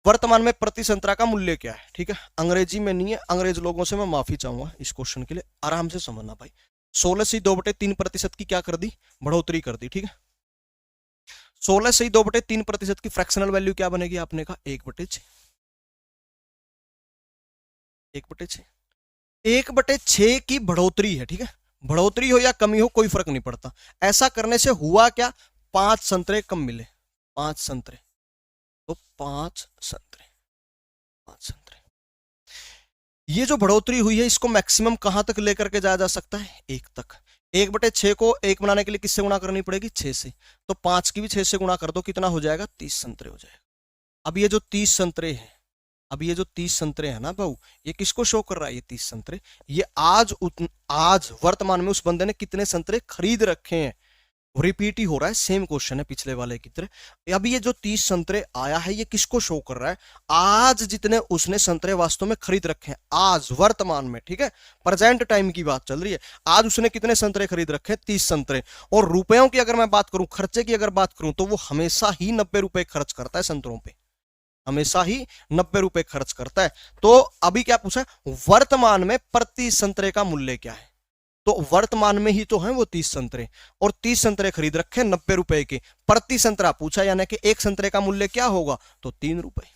वर्तमान में प्रति संतरा का मूल्य क्या है? ठीक है, अंग्रेजी में नहीं है, अंग्रेज लोगों से मैं माफी चाहूंगा इस क्वेश्चन के लिए, आराम से समझना भाई। 16 से 2/3% की क्या कर दी? बढ़ोतरी कर दी। ठीक है, 16 से 2/3% की फ्रैक्शनल वैल्यू क्या बनेगी? आपने कहा 1/6। 1/6 1/6 की बढ़ोतरी है। ठीक है, बढ़ोतरी हो या कमी हो कोई फर्क नहीं पड़ता। ऐसा करने से हुआ क्या? 5 संतरे कम मिले, 5 संतरे, तो 5 संतरे, 5 संतरे। ये जो बढ़ोतरी हुई है इसको मैक्सिमम कहां तक लेकर के जाया जा सकता है? 1 तक। 1/6 को 1 बनाने के लिए किससे गुणा करनी पड़ेगी? 6 से। तो 5 की भी 6 से गुणा कर दो, कितना हो जाएगा? 30 संतरे हो जाएगा। अब ये जो 30 संतरे हैं, अब ये जो 30 संतरे हैं ना भाऊ, ये किसको शो कर रहा है? ये 30 संतरे, ये आज वर्तमान में उस बंदे ने कितने संतरे खरीद रखे हैं। रिपीट ही हो रहा है, सेम क्वेश्चन है पिछले वाले की तरह। अब ये जो 30 संतरे आया है ये किसको शो कर रहा है? आज जितने उसने संतरे वास्तव में खरीद रखे हैं, आज वर्तमान में। ठीक है, प्रेजेंट टाइम की बात चल रही है। आज उसने कितने संतरे खरीद रखे हैं? 30 संतरे। और रुपयों की अगर मैं बात करूं, खर्चे की अगर बात करूं, तो वो हमेशा ही 90 रुपए खर्च करता है संतरों पे, हमेशा ही 90 रुपए खर्च करता है। तो अभी क्या पूछा? वर्तमान में प्रति संतरे का मूल्य क्या है? तो वर्तमान में ही तो हैं वो 30 संतरे, और 30 संतरे खरीद रखे 90 रुपए के। प्रति संतरा पूछा, यानी कि एक संतरे का मूल्य क्या होगा? तो 3 रुपए।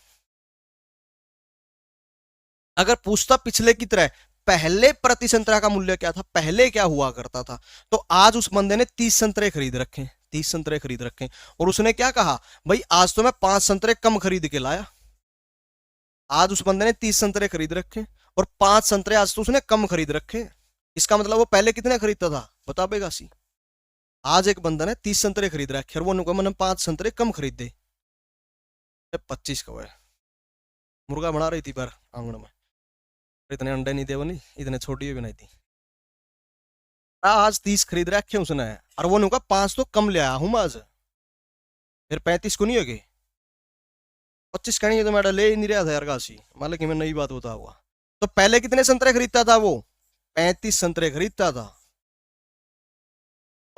अगर पूछता पिछले की तरह पहले प्रति संतरा का मूल्य क्या था, पहले क्या हुआ करता था, तो आज उस बंदे ने 30 संतरे खरीद रखे, 30 संतरे खरीद रखे, और उसने क्या कहा? भाई आज तो मैं 5 संतरे कम खरीद के लाया। आज उस बंदे ने 30 संतरे खरीद रखे और 5 संतरे आज तो उसने कम खरीद रखे। इसका मतलब वो पहले कितने खरीदता था? बता बेगासी। आज एक बंदा ने 30 संतरे खरीद रखे और वो मैंने 5 संतरे कम खरीद दे, 25 का है। मुर्गा बना रही थी पर आंगन में, इतने अंडे नहीं थे वो, नहीं इतने छोटी भी नहीं थी। आज 30 खरीद रखे उसने, और वो नुका 5 तो कम ले आया हूं आज, फिर 35 को नहीं होगी। 25 कहनी है तो मैं ले ही नहीं रहा था यार काशी, मालिक मैं नई बात बता हुआ। तो पहले कितने संतरे खरीदता था वो? 35 संतरे खरीदता था,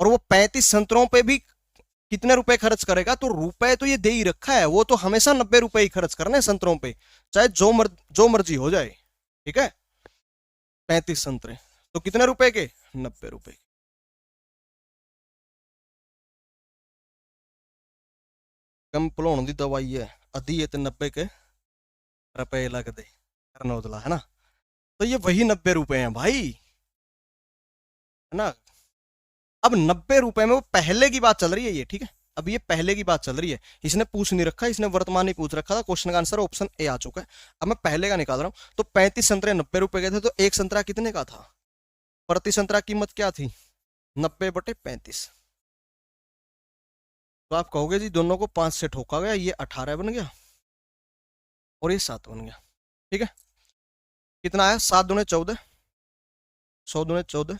और वो 35 संतरों पे भी कितने रुपए खर्च करेगा? तो रुपए तो ये दे ही रखा है, वो तो हमेशा 90 रुपए ही खर्च करने संतरों पे, चाहे जो मर्जी हो जाए। ठीक है, 35 संतरे तो कितने रुपए के? 90 रुपए। कम भुलाने की दवाई है, अद्धी है तो 90 के रुपए लगते करनौतला, है ना? तो ये वही 90 रुपए हैं भाई, है ना? अब 90 रुपए में वो पहले की बात चल रही है ये। ठीक है, अब ये पहले की बात चल रही है, इसने पूछ नहीं रखा, इसने वर्तमान ही पूछ रखा था। क्वेश्चन का आंसर ऑप्शन ए आ चुका है। अब मैं पहले का निकाल रहा हूं। तो 35 संतरे 90 रुपए के थे, तो एक संतरा कितने का था? प्रति संतरा कीमत क्या थी? 90/35। तो आप कहोगे जी दोनों को 5 से ठोका गया, ये 18 बन गया और ये 7 बन गया। ठीक है, कितना आया? 7 दूने 14, 100 दूने 14,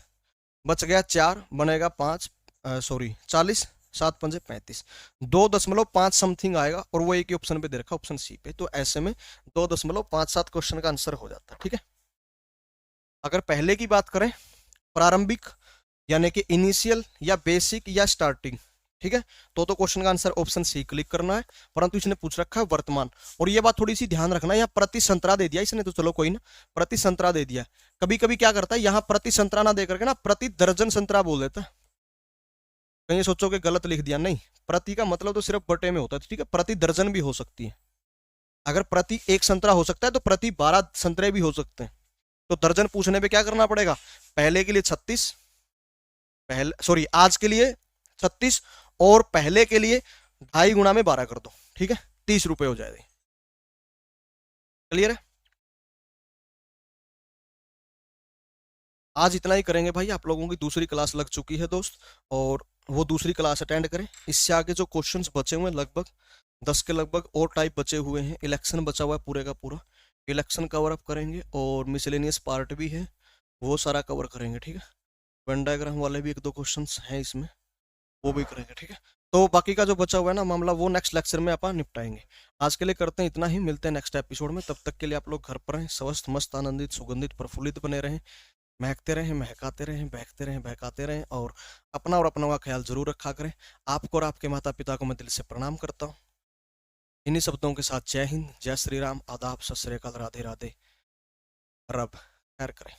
बच गया 4, बनेगा 5, सॉरी 40, 7 पंजे 35, 2.5 समथिंग आएगा, और वो एक ही ऑप्शन पे दे रखा, ऑप्शन सी पे। तो ऐसे में 2.57 क्वेश्चन का आंसर हो जाता है। ठीक है, अगर पहले की बात करें, प्रारंभिक यानी कि इनिशियल या बेसिक या स्टार्टिंग, ठीक है, तो क्वेश्चन का आंसर ऑप्शन सी क्लिक करना है। परंतु इसने पूछ रखा है वर्तमान, और ये बात थोड़ी सी ध्यान रखना, यहाँ प्रति संतरा दे दिया इसने, तो चलो कोई ना, प्रति संतरा दे दिया। कभी कभी क्या करता है, यहाँ प्रति संतरा ना दे करके ना प्रति दर्जन संतरा बोल देता है। कहीं सोचो कि गलत लिख दिया, नहीं, प्रति का मतलब तो सिर्फ बटे में होता है। ठीक है, प्रति दर्जन भी हो सकती है। अगर प्रति एक संतरा हो सकता है तो प्रति 12 संतरे भी हो सकते हैं। तो दर्जन पूछने पे क्या करना पड़ेगा? पहले के लिए 36, पहले सॉरी आज के लिए 36, और पहले के लिए 2.5 गुणा में 12 कर दो, ठीक है, 30 रुपए हो जाएगी। क्लियर है? आज इतना ही करेंगे भाई, आप लोगों की दूसरी क्लास लग चुकी है दोस्त, और वो दूसरी क्लास अटेंड करें। इससे आगे जो क्वेश्चंस बचे हुए हैं लगभग 10 के लगभग और टाइप बचे हुए हैं, इलेक्शन बचा हुआ है पूरे का पूरा, इलेक्शन कवर अप करेंगे, और मिसलेनियस पार्ट भी है, वो सारा कवर करेंगे, ठीक है। वेन डायग्राम वाले भी एक दो क्वेश्चंस हैं इसमें, वो भी करेंगे, ठीक है। तो बाकी का जो बचा हुआ है ना मामला, वो नेक्स्ट लेक्चर में अपन निपटाएंगे। आज के लिए करते हैं इतना ही, मिलते हैं नेक्स्ट एपिसोड में। तब तक के लिए आप लोग घर पर रहें, स्वस्थ मस्त आनंदित सुगंधित प्रफुल्लित बने रहें, महकते रहें, महकाते रहें, बहकते रहें, बहकाते रहें, और अपना और अपनों का ख्याल जरूर रखा करें। आपको और आपके माता पिता को मैं दिल से प्रणाम करता हूँ। इन्हीं शब्दों के साथ जय हिंद, जय श्री राम, आदाब, सत श्री अकाल, राधे राधे, रब खैर करें।